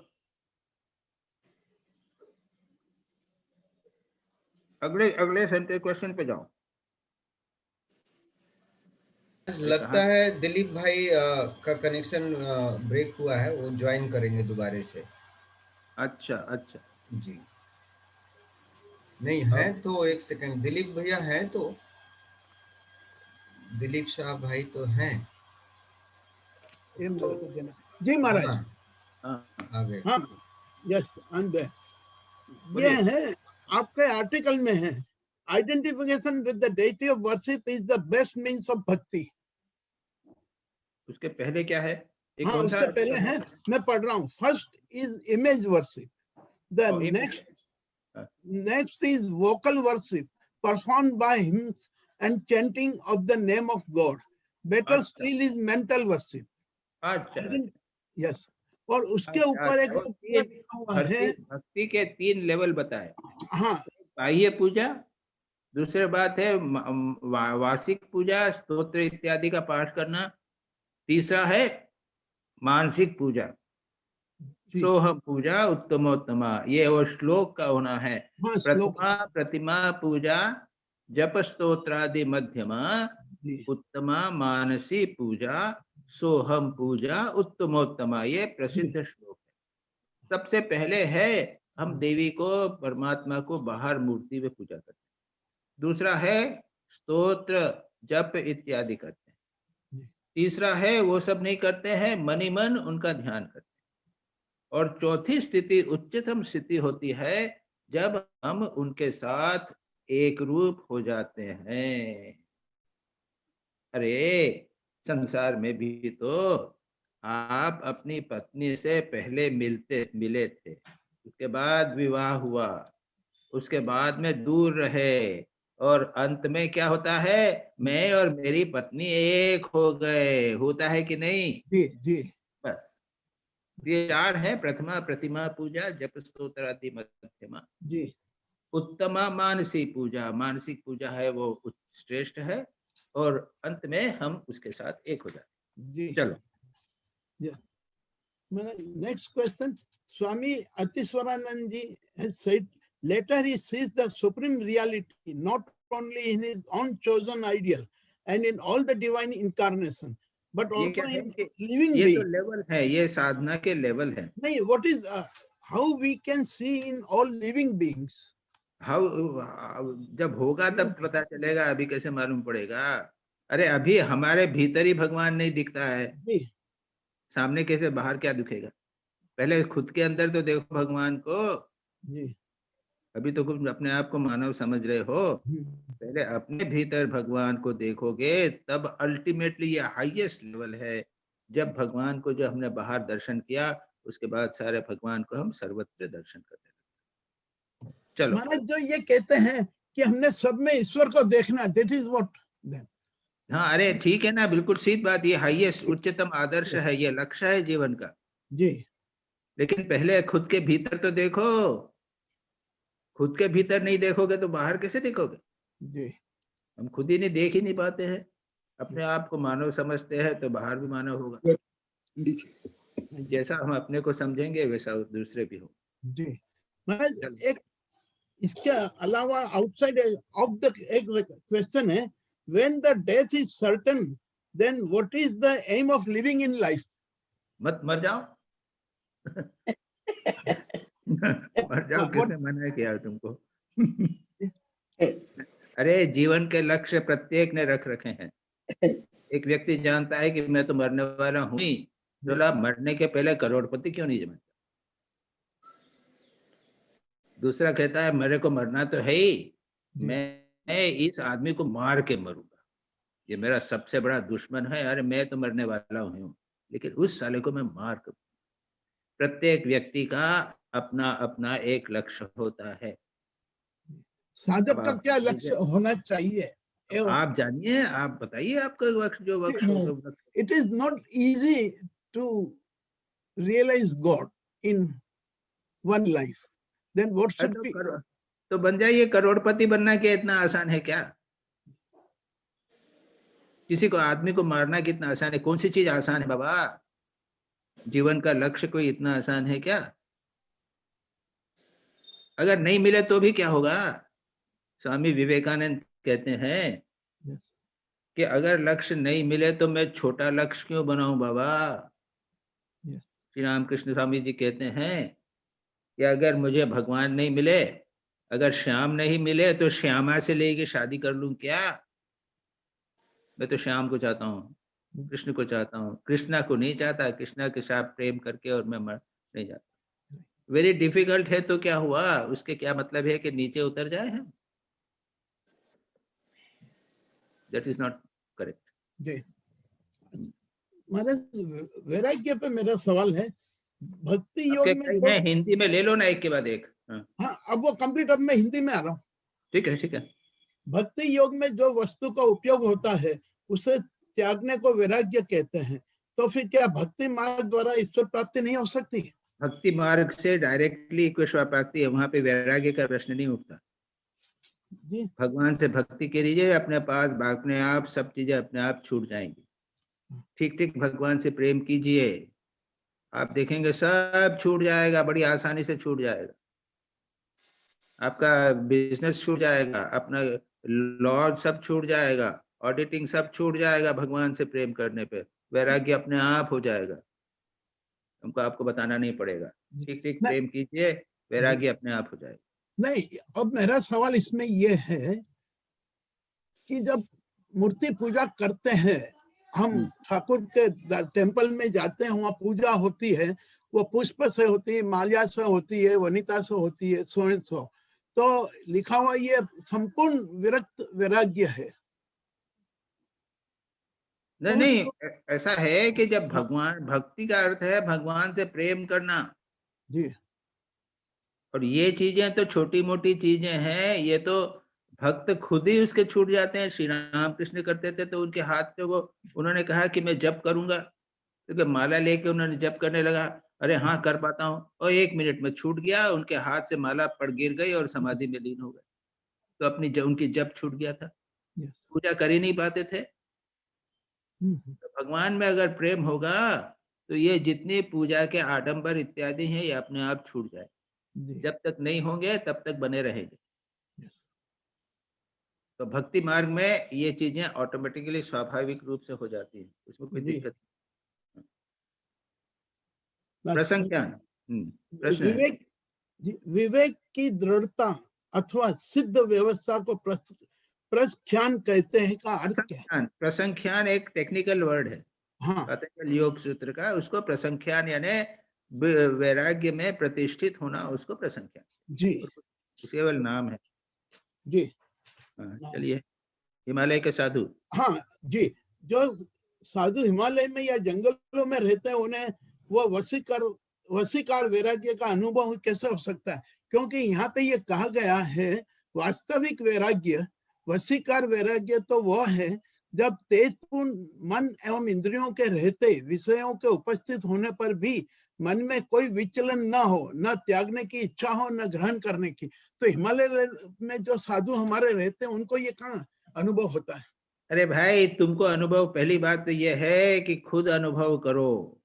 अगले अगले क्वेश्चन पे जाओ। लगता है दिलीप भाई का कनेक्शन ब्रेक हुआ है, वो ज्वाइन करेंगे दोबारा से। अच्छा अच्छा, जी नहीं है तो एक सेकंड, दिलीप भैया हैं तो, दिलीप शाह भाई तो हैं। ये मेरे को देना। जी महाराज। हाँ हाँ आ गए। हाँ यस आई एम देयर। ये बोलिए। है आपके आर्टिकल में है, identification with the deity of worship is the best means of भक्ति। उसके पहले क्या है? ये हाँ कौन सा उससे पहले है, मैं पढ़ रहा हूँ। First is image worship, the next is vocal worship performed by hymns and chanting of the name of God. Better still is mental worship. अच्छा, यस, और उसके ऊपर एक है। भक्ति के 3 लेवल बताए। हाँ बाह्य पूजा, दूसरे बात है वार्षिक पूजा, स्तोत्र इत्यादि का पाठ करना, तीसरा है मानसिक पूजा, सोहम पूजा उत्तमोत्तमा, ये वो श्लोक का होना है। हाँ, श्लोक। प्रथमा प्रतिमा पूजा जप स्तोत्रादि मध्यमा, उत्तमा मानसी पूजा, सोहम पूजा उत्तमोत्तमा, ये प्रसिद्ध श्लोक है। सबसे पहले है हम देवी को, परमात्मा को बाहर मूर्ति में पूजा करते हैं। दूसरा है स्तोत्र जप इत्यादि करते हैं। तीसरा है वो सब नहीं करते हैं, मनी मन उनका ध्यान करते हैं। और चौथी स्थिति उच्चतम स्थिति होती है जब हम उनके साथ एक रूप हो जाते हैं। अरे संसार में भी तो आप अपनी पत्नी से पहले मिले थे, उसके बाद विवाह हुआ, उसके बाद में दूर रहे, और अंत में क्या होता है, मैं और मेरी पत्नी एक हो गए, होता है कि नहीं? जी जी। बस ये 4 है, प्रथमा प्रतिमा पूजा जप स्तोत्र आदि मध्यमा जी। उत्तमा मानसी पूजा, मानसिक पूजा है वो श्रेष्ठ है, और अंत में हम उसके साथ एक हो जाते। जी चलो next question. Swami Atiswaranand ji has said later he sees the supreme reality not only in his own chosen ideal and in all the divine incarnation but also in living ये being. तो level है, ये साधना के level है। नहीं, what is how we can see in all living beings? How जब होगा तब पता चलेगा, अभी कैसे मालूम पड़ेगा? अरे अभी हमारे भीतर ही भगवान नहीं दिखता है, सामने कैसे बाहर क्या दिखेगा? पहले खुद के अंदर तो देखो भगवान को। अभी तो कुछ अपने आप को मानव समझ रहे हो, पहले अपने भीतर भगवान को देखोगे तब अल्टीमेटली ये हाईएस्ट लेवल है। जब भगवान को जो हमने बाहर दर्शन किया, उसके बाद सारे भगवान को हम सर्वत्र दर्शन करते हैं। चलो महाराज जो ये कहते हैं कि हमने सब में ईश्वर को देखना, दैट इज व्हाट। हाँ अरे ठीक है ना, बिल्कुल सीधी बात, ये हाईएस्ट उच्चतम आदर्श है, ये लक्ष्य है जीवन का जी। लेकिन पहले खुद के भीतर तो देखो, खुद के भीतर नहीं देखोगे तो बाहर कैसे देखोगे? जी। हम खुद ही नहीं देख ही नहीं पाते हैं, अपने आप को मानव समझते हैं तो बाहर भी मानव होगा। जैसा हम अपने को समझेंगे वैसा दूसरे भी हो। जी महाराज, एक इसके अलावा आउटसाइड ऑफ द एक क्वेश्चन है, when the death is certain then what is the aim of living in life? मत मर जाओ। मर जाओ किसने मना किया तुमको? अरे जीवन के लक्ष्य प्रत्येक ने रख रखे हैं। एक व्यक्ति जानता है कि मैं तो मरने वाला हूँ ही, तो मरने के पहले करोड़पति क्यों नहीं बनता? दूसरा कहता है मेरे को मरना तो है ही, जी। मैं इस आदमी को मार के मरूंगा, ये मेरा सबसे बड़ा दुश्मन है, अरे मैं तो मरने वाला हूँ लेकिन उस साले को मैं मार कर। प्रत्येक व्यक्ति का अपना अपना एक लक्ष्य होता है। साधक अब का आप क्या लक्ष्य होना चाहिए? आप जानिए, आप बताइए आपका लक्ष्य, जो लक्ष्य होगा। It is not easy to realize God in one life. Then what should be? तो बन जाइए, करोड़पति बनना क्या इतना आसान है क्या? किसी को आदमी को मारना कितना आसान है? कौन सी चीज आसान है बाबा? जीवन का लक्ष्य कोई इतना आसान है क्या? अगर नहीं मिले तो भी क्या होगा? स्वामी विवेकानंद कहते हैं Yes. कि अगर लक्ष्य नहीं मिले तो मैं छोटा लक्ष्य क्यों बनाऊं बाबा? Yes. श्री रामकृष्ण स्वामी जी कहते हैं कि अगर मुझे भगवान नहीं मिले, अगर श्याम नहीं मिले तो श्यामा से लेके शादी कर लूं क्या? मैं तो श्याम को चाहता हूँ, कृष्ण को चाहता हूँ, कृष्णा को नहीं चाहता, कृष्णा के साथ प्रेम करके और मैं मर नहीं जाता। वेरी डिफिकल्ट है तो क्या हुआ? उसके क्या मतलब है कि नीचे उतर जाए हम? That is not correct. जी महाराज, वैराग्य पे मेरा सवाल है, भक्ति योग में मैं हिंदी में ले लो ना एक के बाद एक। हाँ, अब वो कंप्लीट, अब मैं हिंदी में आ रहा हूँ। ठीक है ठीक है। भक्ति योग में जो वस्तु का उपयोग होता है उसे त्यागने को वैराग्य कहते हैं, तो फिर क्या भक्ति मार्ग द्वारा ईश्वर प्राप्ति नहीं हो सकती? भक्ति मार्ग से डायरेक्टली ईश्वर प्राप्ति है, वहां पे वैराग्य का प्रश्न नहीं उठता। जी। भगवान से भक्ति कीजिए, अपने पास अपने आप सब चीजें अपने आप छूट जाएंगी। ठीक ठीक भगवान से प्रेम कीजिए, आप देखेंगे सब छूट जाएगा, बड़ी आसानी से छूट जाएगा। आपका बिजनेस छूट जाएगा, अपना लॉ सब छूट जाएगा, ऑडिटिंग सब छूट जाएगा भगवान से प्रेम करने पे। वैराग्य अपने आप हो जाएगा, हमको आपको बताना नहीं पड़ेगा। ठीक ठीक प्रेम कीजिए, वैराग्य अपने आप हो जाएगा। नहीं, अब मेरा सवाल इसमें यह है कि जब मूर्ति पूजा करते हैं, हम ठाकुर के टेम्पल में जाते हैं, वहाँ पूजा होती है, वो पुष्प से होती है, माल्या से होती है, वनिता से होती है, सो तो लिखा हुआ ये संपूर्ण विरक्त वैराग्य है। नहीं नहीं, ऐसा है कि जब भगवान, भक्ति का अर्थ है भगवान से प्रेम करना जी, और ये चीजें तो छोटी मोटी चीजें हैं, ये तो भक्त खुद ही उसके छूट जाते हैं। श्री राम कृष्ण करते थे तो उनके हाथ पे वो, उन्होंने कहा कि मैं जप करूंगा, क्योंकि माला लेके उन्होंने जप करने लगा, अरे हाँ कर पाता हूँ, और 1 मिनट में छूट गया, उनके हाथ से माला पड़ गिर गई और समाधि में लीन हो गए। तो अपनी उनकी जप छूट गया था, पूजा कर ही नहीं पाते थे। तो भगवान में अगर प्रेम होगा तो ये जितनी पूजा के आडंबर इत्यादि हैं ये अपने आप छूट जाए। जब तक नहीं होंगे तब तक बने रहेंगे। तो भक्ति मार्ग में ये चीजें ऑटोमेटिकली स्वाभाविक रूप से हो जाती हैं, उसमें कोई दिक्कत नहीं। प्रसंख्यान प्रश्न है। विवेक की दृढ़ता अथवा सिद्ध व्यवस्था को प्रसंख्यान कहते हैं का अर्थ क्या है? प्रसंख्यान एक टेक्निकल वर्ड है, हाँ, पतंजलि योग सूत्र का, उसको प्रसंख्यान यानी वैराग्य में प्रतिष्ठित होना, उसको प्रसंख्यान जी, केवल नाम है जी। चलिए, हिमालय के साधु। हाँ जी, जो साधु हिमालय में या जंगलों में रहते हैं, उन्हें वो वशीकार वैराग्य का अनुभव कैसे हो सकता है? क्योंकि यहाँ पे ये कहा गया है वास्तविक वैराग्य, वशीकार वैराग्य तो वो है जब तेजपूर्ण मन एवं इंद्रियों के रहते विषयों के उपस्थित होने पर भी मन में कोई विचलन न हो, न त्यागने की इच्छा हो, न ग्रहण करने की। तो हिमालय में जो साधु हमारे रहते हैं उनको ये कहाँ अनुभव होता है? अरे भाई, तुमको अनुभव, पहली बात तो यह है कि खुद अनुभव करो,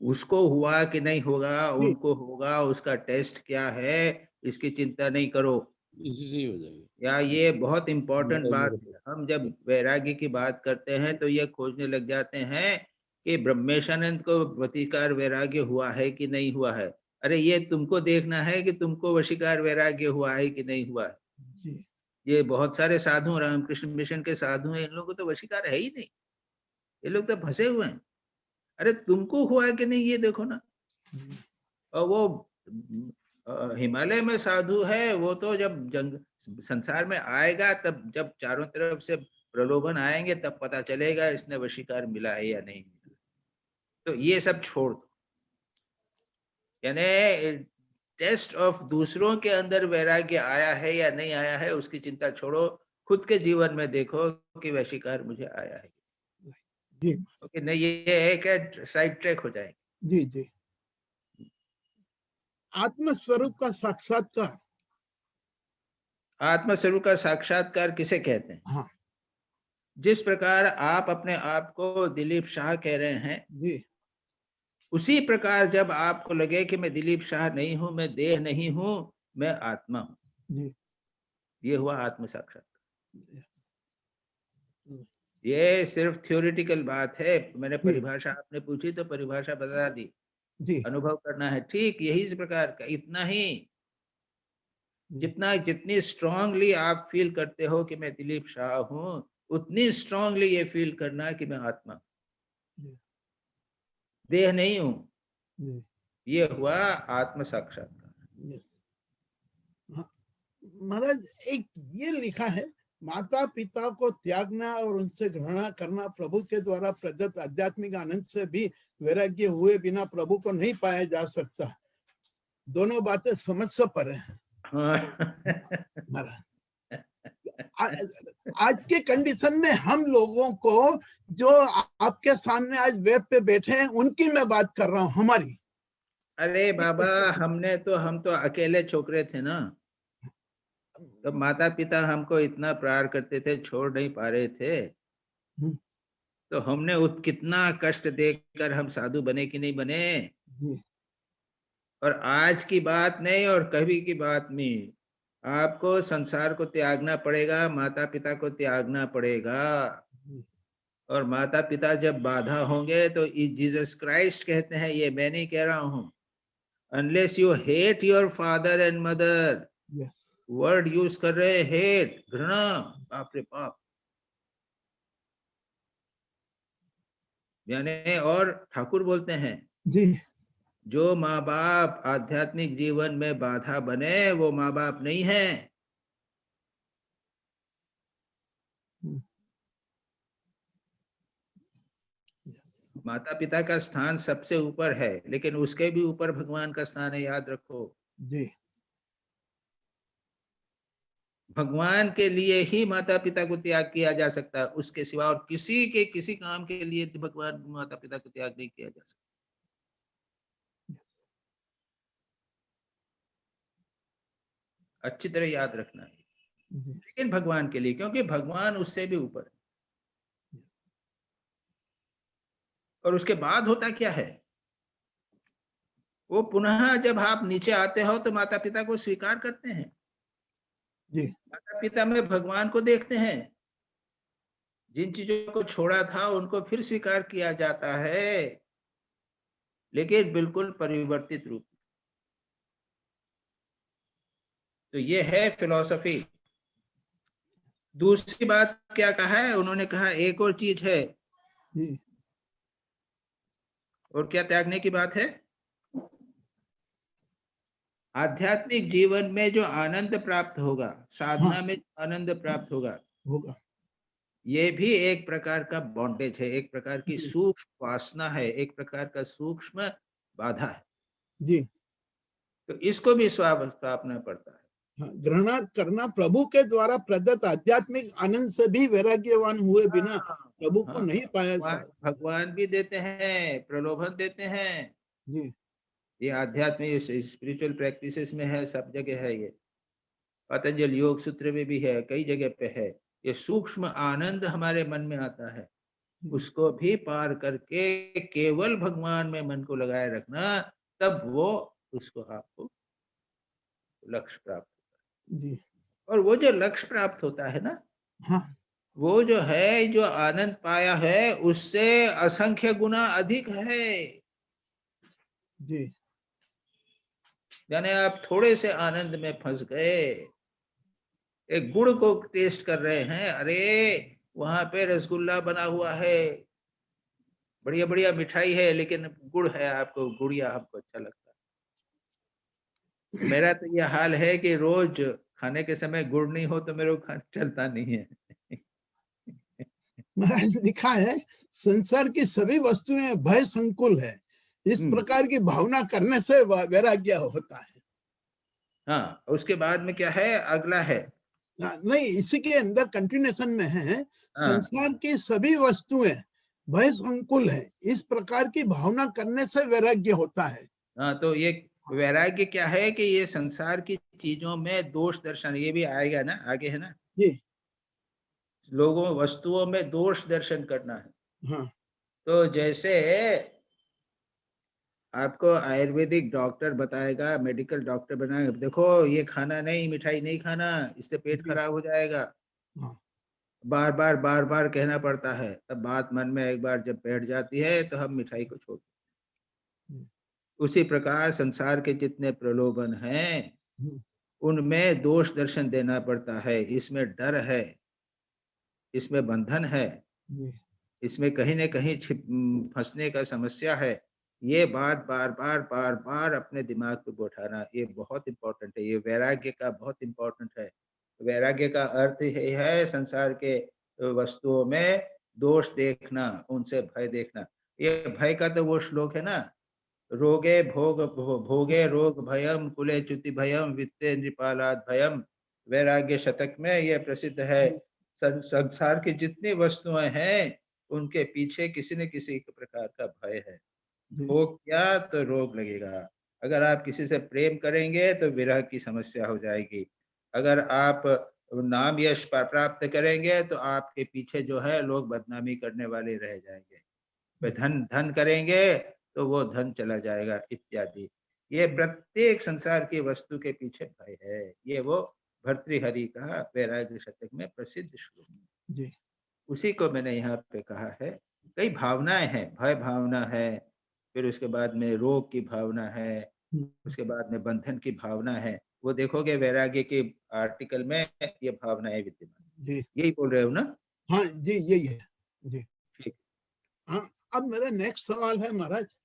उसको हुआ कि नहीं होगा, उनको होगा, उसका टेस्ट क्या है इसकी चिंता नहीं करो, इसी से ही हो जाएगी। या ये बहुत इंपॉर्टेंट बात है। हम जब वैराग्य की बात करते हैं तो ये खोजने लग जाते हैं कि ब्रह्मेशानंद को वशीकार वैराग्य हुआ है कि नहीं हुआ है। अरे ये तुमको देखना है कि तुमको वशीकार वैराग्य हुआ है कि नहीं हुआ है। ये बहुत सारे साधु, रामकृष्ण मिशन के साधु हैं, इन लोगों को तो वशीकार है ही नहीं, ये लोग तो फंसे हुए हैं। अरे तुमको हुआ है कि नहीं ये देखो ना। और वो हिमालय में साधु है वो तो जब जंग संसार में आएगा, तब जब चारों तरफ से प्रलोभन आएंगे तब पता चलेगा इसने वशीकार मिला है या नहीं मिला। तो ये सब छोड़ दो, यानी टेस्ट ऑफ दूसरों के अंदर वैराग्य आया है या नहीं आया है उसकी चिंता छोड़ो, खुद के जीवन में देखो कि वशीकार मुझे आया है जी ओके नहीं, ये एक साइड ट्रैक हो जाएंगे। जी जी। आत्म स्वरूप का साक्षात्कार, आत्मस्वरूप का साक्षात्कार किसे कहते हैं? हाँ जिस प्रकार आप अपने आप को दिलीप शाह कह रहे हैं, जी उसी प्रकार जब आपको लगे कि मैं दिलीप शाह नहीं हूं, मैं देह नहीं हूं, मैं आत्मा हूं, जी ये हुआ आत्म साक्षात्कार। ये सिर्फ थ्योरेटिकल बात है, मैंने परिभाषा आपने पूछी तो परिभाषा बता दी, जी अनुभव करना है, ठीक यही इस प्रकार का, इतना ही। जितनी स्ट्रांगली आप फील करते हो कि मैं दिलीप शाह हूं, उतनी स्ट्रांगली ये फील करना कि मैं आत्मा हूं, देह नहीं हूं। ये हुआ आत्म साक्षात्कार। महाराज एक ये लिखा है, माता पिता को त्यागना और उनसे घृणा करना प्रभु के द्वारा प्रदत्त आध्यात्मिक आनंद से भी वैराग्य हुए बिना प्रभु को नहीं पाया जा सकता। दोनों बातें समझ से परे हैं महाराज। आज के कंडीशन में हम लोगों को, जो आपके सामने आज वेब पे बैठे हैं, उनकी मैं बात कर रहा हूँ, हमारी। अरे बाबा, हम तो अकेले छोकरे थे ना, तो माता पिता हमको इतना प्यार करते थे, छोड़ नहीं पा रहे थे, तो हमने कितना कष्ट देकर हम साधु बने कि नहीं बने। और आज की बात नहीं और कभी की बात नहीं, आपको संसार को त्यागना पड़ेगा, माता पिता को त्यागना पड़ेगा। और माता पिता जब बाधा होंगे तो जीसस क्राइस्ट कहते हैं, ये मैं नहीं कह रहा हूं, unless you hate your father and mother, word use कर रहे, हेट, घृणा, बाप रे बाप, यानी, और ठाकुर बोलते हैं जी, जो माँ बाप आध्यात्मिक जीवन में बाधा बने वो माँ बाप नहीं है। माता पिता का स्थान सबसे ऊपर है, लेकिन उसके भी ऊपर भगवान का स्थान है, याद रखो जी। भगवान के लिए ही माता पिता को त्याग किया जा सकता है, उसके सिवा और किसी काम के लिए भगवान माता पिता को त्याग नहीं किया जा सकता। अच्छी तरह याद रखना है, लेकिन भगवान के लिए, क्योंकि भगवान उससे भी ऊपर है। और उसके बाद होता क्या है, वो पुनः जब आप नीचे आते हो तो माता पिता को स्वीकार करते हैं जी। माता पिता में भगवान को देखते हैं, जिन चीजों को छोड़ा था उनको फिर स्वीकार किया जाता है, लेकिन बिल्कुल परिवर्तित रूप। तो ये है फिलॉसफी। दूसरी बात क्या कहा है उन्होंने, कहा एक और चीज है, और क्या त्यागने की बात है, आध्यात्मिक जीवन में जो आनंद प्राप्त होगा, साधना में आनंद प्राप्त होगा, ये भी एक प्रकार का बॉन्डेज है, एक प्रकार की सूक्ष्म वासना है, एक प्रकार का सूक्ष्म बाधा है जी। तो इसको भी स्थापना पड़ता है। घृणा करना प्रभु के द्वारा प्रदत्त आध्यात्मिक आनंद से भी वैराग्यवान हुए बिना प्रभु को नहीं पाया। भगवान भी देते हैं, प्रलोभन देते हैं जी। ये आध्यात्मिक स्पिरिचुअल प्रैक्टिसेस में है, सब जगह है, ये पतंजलि योग सूत्र में भी है, कई जगह पे है। ये सूक्ष्म आनंद हमारे मन में आता है, उसको भी पार करके केवल भगवान में मन को लगाए रखना, तब वो उसको आपको लक्ष्य प्राप्त होता है। जी। और वो जो लक्ष्य प्राप्त होता है ना, हाँ, वो जो है, जो आनंद पाया है उससे असंख्य गुना अधिक है। जी। यानी आप थोड़े से आनंद में फंस गए, एक गुड़ को टेस्ट कर रहे हैं, अरे वहां पे रसगुल्ला बना हुआ है, बढ़िया बढ़िया मिठाई है, लेकिन गुड़ है, आपको गुड़िया आपको अच्छा लगता है, मेरा तो ये हाल है कि रोज खाने के समय गुड़ नहीं हो तो मेरे को खाना चलता नहीं है। महाराज लिखा है संसार की सभी वस्तुएं भय संकुल है, इस प्रकार की भावना करने से वैराग्य होता है। हाँ, उसके बाद में क्या है, अगला है। नहीं, इसी के अंदर कंटिन्यूएशन में है, हाँ। संसार की सभी वस्तुएं भय संकुल है, इस प्रकार की भावना करने से वैराग्य होता है। हाँ, तो ये वैराग्य क्या है कि ये संसार की चीजों में दोष दर्शन, ये भी आएगा ना, आगे है ना, जी लोगों वस्तुओं में दोष दर्शन करना है। हाँ तो जैसे आपको आयुर्वेदिक डॉक्टर बताएगा, मेडिकल डॉक्टर बनाएगा, देखो ये खाना नहीं, मिठाई नहीं खाना, इससे पेट जी खराब हो जाएगा, हाँ बार बार कहना पड़ता है, तब बात मन में एक बार जब बैठ जाती है तो हम मिठाई को छोड़ देते हैं। उसी प्रकार संसार के जितने प्रलोभन हैं उनमें दोष दर्शन देना पड़ता है, इसमें डर है, इसमें बंधन है, जी इसमें कहीं न कहीं फंसने का समस्या है। ये बात बार बार अपने दिमाग पे बैठाना, ये बहुत इम्पोर्टेंट है, ये वैराग्य का बहुत इम्पोर्टेंट है। वैराग्य का अर्थ ये है संसार के वस्तुओं में दोष देखना, उनसे भय देखना। ये भय का तो वो श्लोक है ना, रोगे भोगे रोग भयम कुले च्युति भयम वित्ते नृपालाद भयम। वैराग्य शतक में यह प्रसिद्ध है, संसार की जितनी वस्तुएं हैं उनके पीछे किसी न किसी प्रकार का भय है। भोग किया तो रोग लगेगा, अगर आप किसी से प्रेम करेंगे तो विरह की समस्या हो जाएगी, अगर आप नाम यश प्राप्त करेंगे तो आपके पीछे जो है लोग बदनामी करने वाले रह जाएंगे, धन धन करेंगे तो वो धन चला जाएगा इत्यादि। ये प्रत्येक संसार की वस्तु के पीछे भय है, ये वो भर्तृहरि का वैराग्य शतक में प्रसिद्ध श्लोक जी उसी को मैंने यहाँ पे कहा है। कई भावनाएं हैं, भय भावना है, फिर उसके बाद में रोग की भावना है, उसके बाद में बंधन की भावना है। वो देखोगे वैराग्य के आर्टिकल में ये भावनाएं विद्यमान, जी यही बोल रहे हो ना? हाँ जी यही है जी। ठीक। हाँ, अब मेरा नेक्स्ट सवाल है महाराज,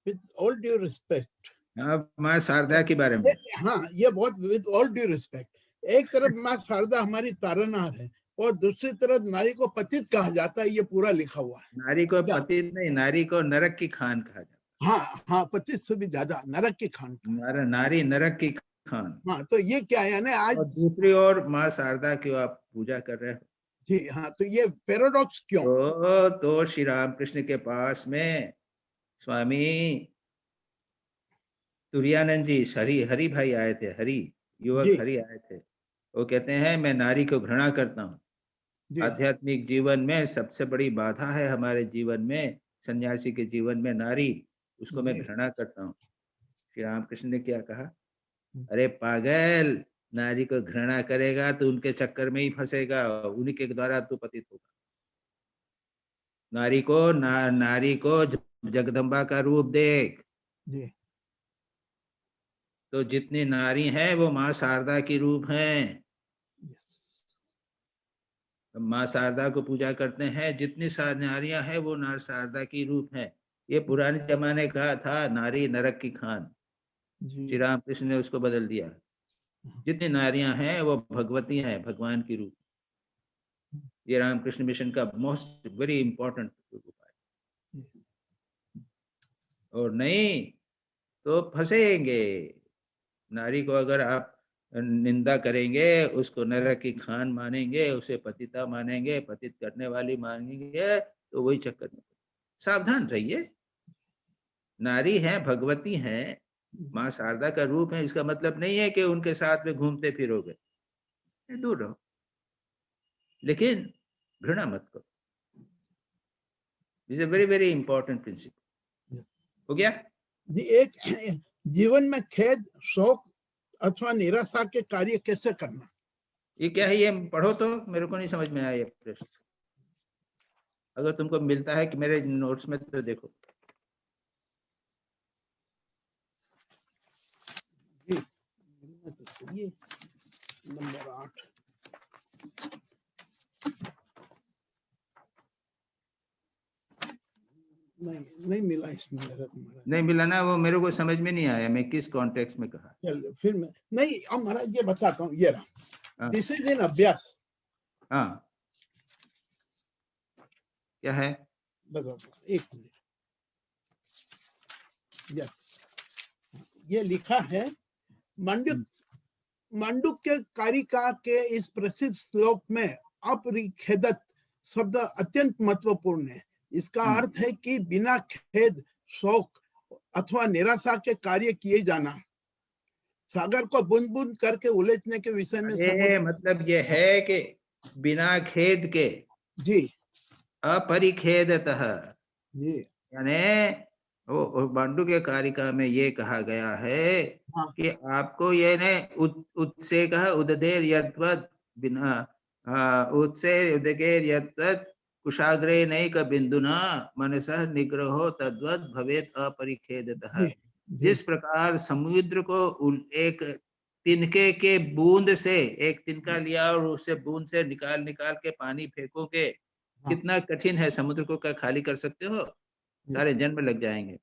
विद ऑल ड्यू रिस्पेक्ट, अब माँ शारदा के बारे में। हाँ ये बहुत विद ऑल ड्यू रिस्पेक्ट, एक तरफ माँ शारदा हमारी तारनहार है और दूसरी तरफ नारी को पतित कहा जाता है, ये पूरा लिखा हुआ है। नारी को पतित नहीं, नारी को नरक की खान कहा जाता हाँ हाँ, पतित से भी ज्यादा नरक की खान। है, नारी नरक की खान। हाँ, तो ये क्या है यानी आज, और दूसरी ओर माँ शारदा की आप पूजा कर रहे हो, जी हाँ, तो ये पैराडॉक्स क्यों? तो श्री रामकृष्ण के पास में स्वामी तुरानंद जी, हरि भाई आए थे, हरि युवक हरि आए थे। वो कहते हैं मैं नारी को घृणा करता हूँ, आध्यात्मिक जीवन में सबसे बड़ी बाधा है हमारे जीवन में, सन्यासी के जीवन में नारी, उसको मैं घृणा करता हूँ। श्री रामकृष्ण ने क्या कहा, अरे पागल, नारी को घृणा करेगा तो उनके चक्कर में ही फंसेगा, उन्हीं के द्वारा तू पतित होगा। नारी को जगदम्बा का रूप देख, तो जितनी नारी हैं वो माँ शारदा की रूप हैं, माँ शारदा को पूजा करते हैं, जितनी नारियां हैं वो शारदा की रूप हैं। ये पुराने जमाने कहा था नारी नरक की खान, श्री रामकृष्ण ने उसको बदल दिया, जितनी नारियां हैं वो भगवती हैं, भगवान की रूप। ये रामकृष्ण मिशन का मोस्ट वेरी इंपॉर्टेंट उपाय, और नहीं तो फंसेंगे। नारी को अगर आप निंदा करेंगे, उसको नरक की खान मानेंगे, उसे पतिता मानेंगे, पतित करने वाली मानेंगे, तो वही चक्कर में सावधान रहिए। नारी हैं, भगवती हैं, माँ शारदा का रूप है, इसका मतलब नहीं है कि उनके साथ में घूमते फिरोगे, दूर रहो, लेकिन घृणा मत करो। Is a very very important principle. हो गया जी। एक जीवन में खेद, शोक अथवा निराशा के कार्य कैसे करना, ये क्या है, ये पढ़ो तो, मेरे को नहीं समझ में आया ये प्रश्न। अगर तुमको मिलता है कि मेरे नोट्स में तो देखो। ये नंबर 8, नहीं मिला इसमें मेरा महाराज। नहीं मिला ना, वो मेरे को समझ में नहीं आया मैं किस कॉन्टेक्स्ट में कहा। चलिए फिर मैं नहीं, अब महाराज ये बताता हूँ, ये रहा, हाँ। दिस इज इन अभ्यास। हाँ, क्या है? देखो एक मिनट, ये लिखा है मांडुक्य कारिका के इस प्रसिद्ध श्लोक में अपरिखेदत शब्द अत्यंत महत्वपूर्ण है। इसका अर्थ है कि बिना खेद, शोक अथवा निराशा के कार्य किए जाना, सागर को बूंद बूंद करके उलझने के विषय में मतलब ये है कि बिना खेद के, जी अपरिखेदतः, जी यानी वो मांडुक्य कारिका में ये कहा गया है हाँ। कि आपको ये ने उत्सेक उददेर यद्वत् बिना उत्से उदगेर यद्वत् कुशाग्रे नैक बिंदुना मनसः निग्रहो तद्वत् भवेत् अपरिखेदतः। जिस प्रकार समुद्र को एक तिनके के बूंद से, एक तिनका लिया और उसे बूंद से निकाल निकाल के पानी फेंकोगे, कितना कठिन है। समुद्र को क्या खाली कर सकते हो? सारे जन्म लग जाएंगे।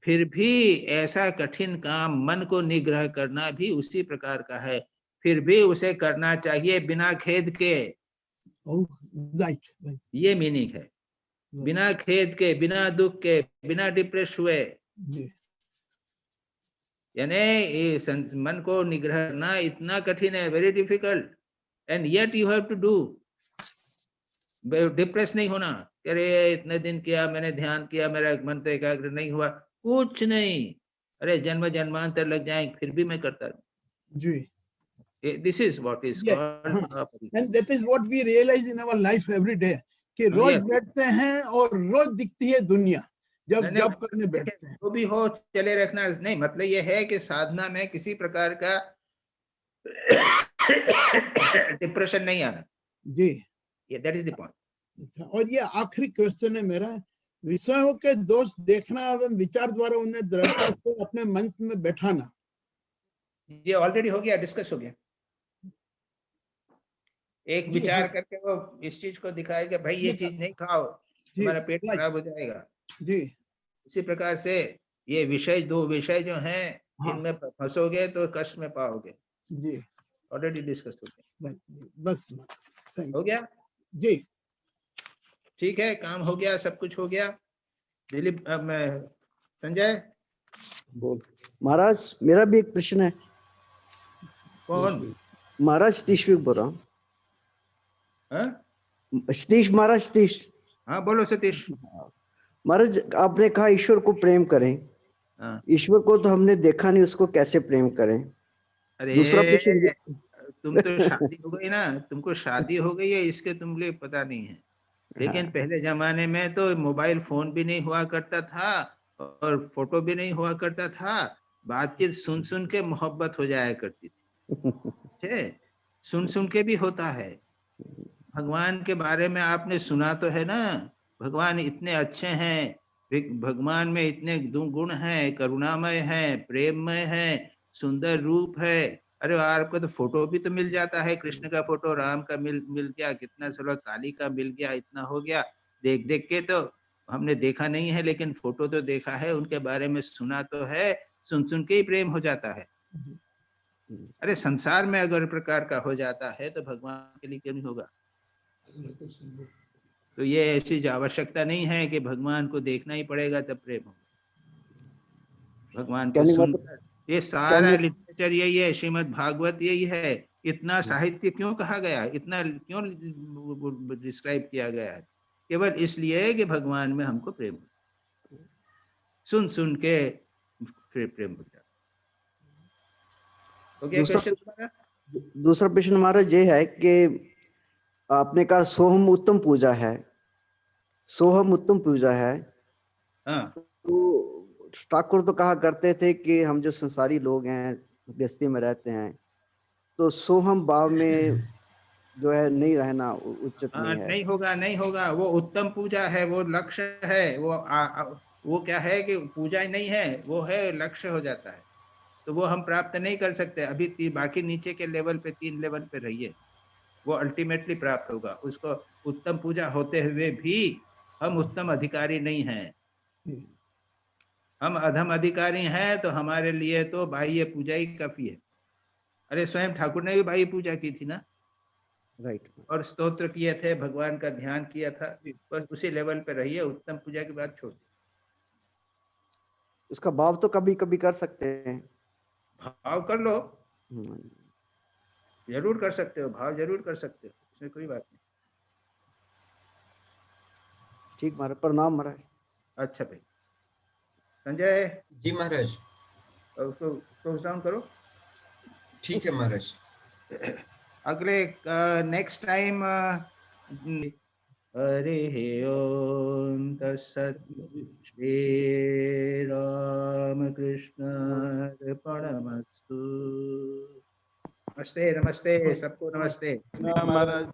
फिर भी ऐसा कठिन काम मन को निग्रह करना भी उसी प्रकार का है, फिर भी उसे करना चाहिए बिना खेद के। ये मीनिंग है, बिना खेद के, बिना दुख के, बिना डिप्रेस हुए। यानी मन को निग्रह करना इतना कठिन है, very difficult, and yet you have to do. Depress नहीं होना, अरे इतने दिन किया मैंने, ध्यान किया, मेरा मन तो एकाग्र नहीं हुआ, कुछ नहीं, अरे जन्म जन्मांतर लग जाएंगे फिर भी मैं करता रहूं जी। This is what is called, and that is what we realise in our life every day, कि रोज बैठते हैं और रोज दिखती है दुनिया जब जब करने बैठते हैं। जो भी हो चले रखना नहीं, मतलब ये है कि साधना में किसी प्रकार का डिप्रेशन नहीं आना जी, दैट इज द पॉइंट। और ये आखिरी क्वेश्चन है मेरा, विषयों के दोष देखना एवं विचार द्वारा उन्हें दृढ़ता से अपने मन में बैठाना। ये ऑलरेडी हो गया, डिस्कस हो गया। एक विचार करके वो इस चीज को दिखाएगा, भाई ये चीज नहीं खाओ, तुम्हारा पेट खराब हो जाएगा जी। इसी प्रकार से ये विषय, दो विषय जो हैं, इनमें फंसोगे तो कष्ट में पाओगे जी। ऑलरेडी डिस्कस हो गया। बस हो गया जी, ठीक है, काम हो गया, सब कुछ हो गया। दिलीप, अब मैं संजय बोल। महाराज मेरा भी एक प्रश्न है। कौन? महाराज सतीश भी बोल रहा हूँ। सतीश महाराज, सतीश। हाँ बोलो सतीश। महाराज आपने कहा ईश्वर को प्रेम करें, ईश्वर को तो हमने देखा नहीं, उसको कैसे प्रेम करें? अरे दूसरा प्रश्न, तुम तो शादी हो गई ना, तुमको शादी हो गई है, इसके तुमको पता नहीं है, लेकिन पहले जमाने में तो मोबाइल फोन भी नहीं हुआ करता था और फोटो भी नहीं हुआ करता था, बातचीत सुन सुन के मोहब्बत हो जाया करती थी। सुन सुन के भी होता है। भगवान के बारे में आपने सुना तो है ना, भगवान इतने अच्छे हैं, भगवान में इतने गुण हैं, करुणामय हैं, प्रेममय हैं, सुंदर रूप है। अरे आपको तो फोटो भी तो मिल जाता है, कृष्ण का फोटो, राम का मिल गया, कितना सारा काली का मिल गया, इतना हो गया। देख देख के तो हमने देखा नहीं है, लेकिन फोटो तो देखा है, उनके बारे में सुना तो है, सुन सुन के ही प्रेम हो जाता है। अरे संसार में अगर प्रकार का हो जाता है तो भगवान के लिए क्यों नहीं होगा? तो ये ऐसी आवश्यकता नहीं है कि भगवान को देखना ही पड़ेगा तब प्रेम होगा। भगवान को सुनकर, ये सारा लिटरेचर यही है, श्रीमद् भागवत यही है। इतना साहित्य क्यों कहा गया, इतना क्यों डिस्क्राइब किया गया है? केवल इसलिए कि भगवान में हमको प्रेम हो, सुन सुन के फिर प्रेम हो जाता। दूसरा प्रश्न हमारा ये है कि आपने कहा सोहम उत्तम पूजा है, सोहम उत्तम पूजा है। तो ठाकुर तो कहा करते थे कि हम जो संसारी लोग हैं, व्यस्ती में रहते हैं, तो सोहम भाव में जो है नहीं रहना उचित नहीं है। नहीं होगा, नहीं होगा, वो उत्तम पूजा है, वो लक्ष्य है, वो क्या है कि पूजा नहीं है, वो है लक्ष्य हो जाता है, तो वो हम प्राप्त नहीं कर सकते। अभी बाकी नीचे के लेवल पे, 3 लेवल पे रहिए, वो अल्टीमेटली प्राप्त होगा। उसको उत्तम पूजा होते हुए भी हम उत्तम अधिकारी नहीं हैं, हम अधम अधिकारी हैं तो हमारे लिए तो बाह्य पूजा ही काफी है। अरे स्वयं ठाकुर ने भी बाह्य पूजा की थी ना, राइट। और स्तोत्र किए थे, भगवान का ध्यान किया था। बस उसी लेवल पे रहिए, उत्तम पूजा की बात छोड़ दीजिए। उसका भाव तो कभी कभी कर सकते हैं। भाव कर लो, हम्म, जरूर कर सकते हो, भाव जरूर कर सकते हो, इसमें कोई बात नहीं। ठीक महाराज, प्रणाम महाराज। अच्छा भाई संजय, जी महाराज। उसको क्लोज डाउन करो। ठीक है महाराज। अगले नेक्स्ट टाइम हरि ओम तत्सत्। श्री राम कृष्ण अर्पणमस्तु। नमस्ते नमस्ते सबको, नमस्ते। महाराज।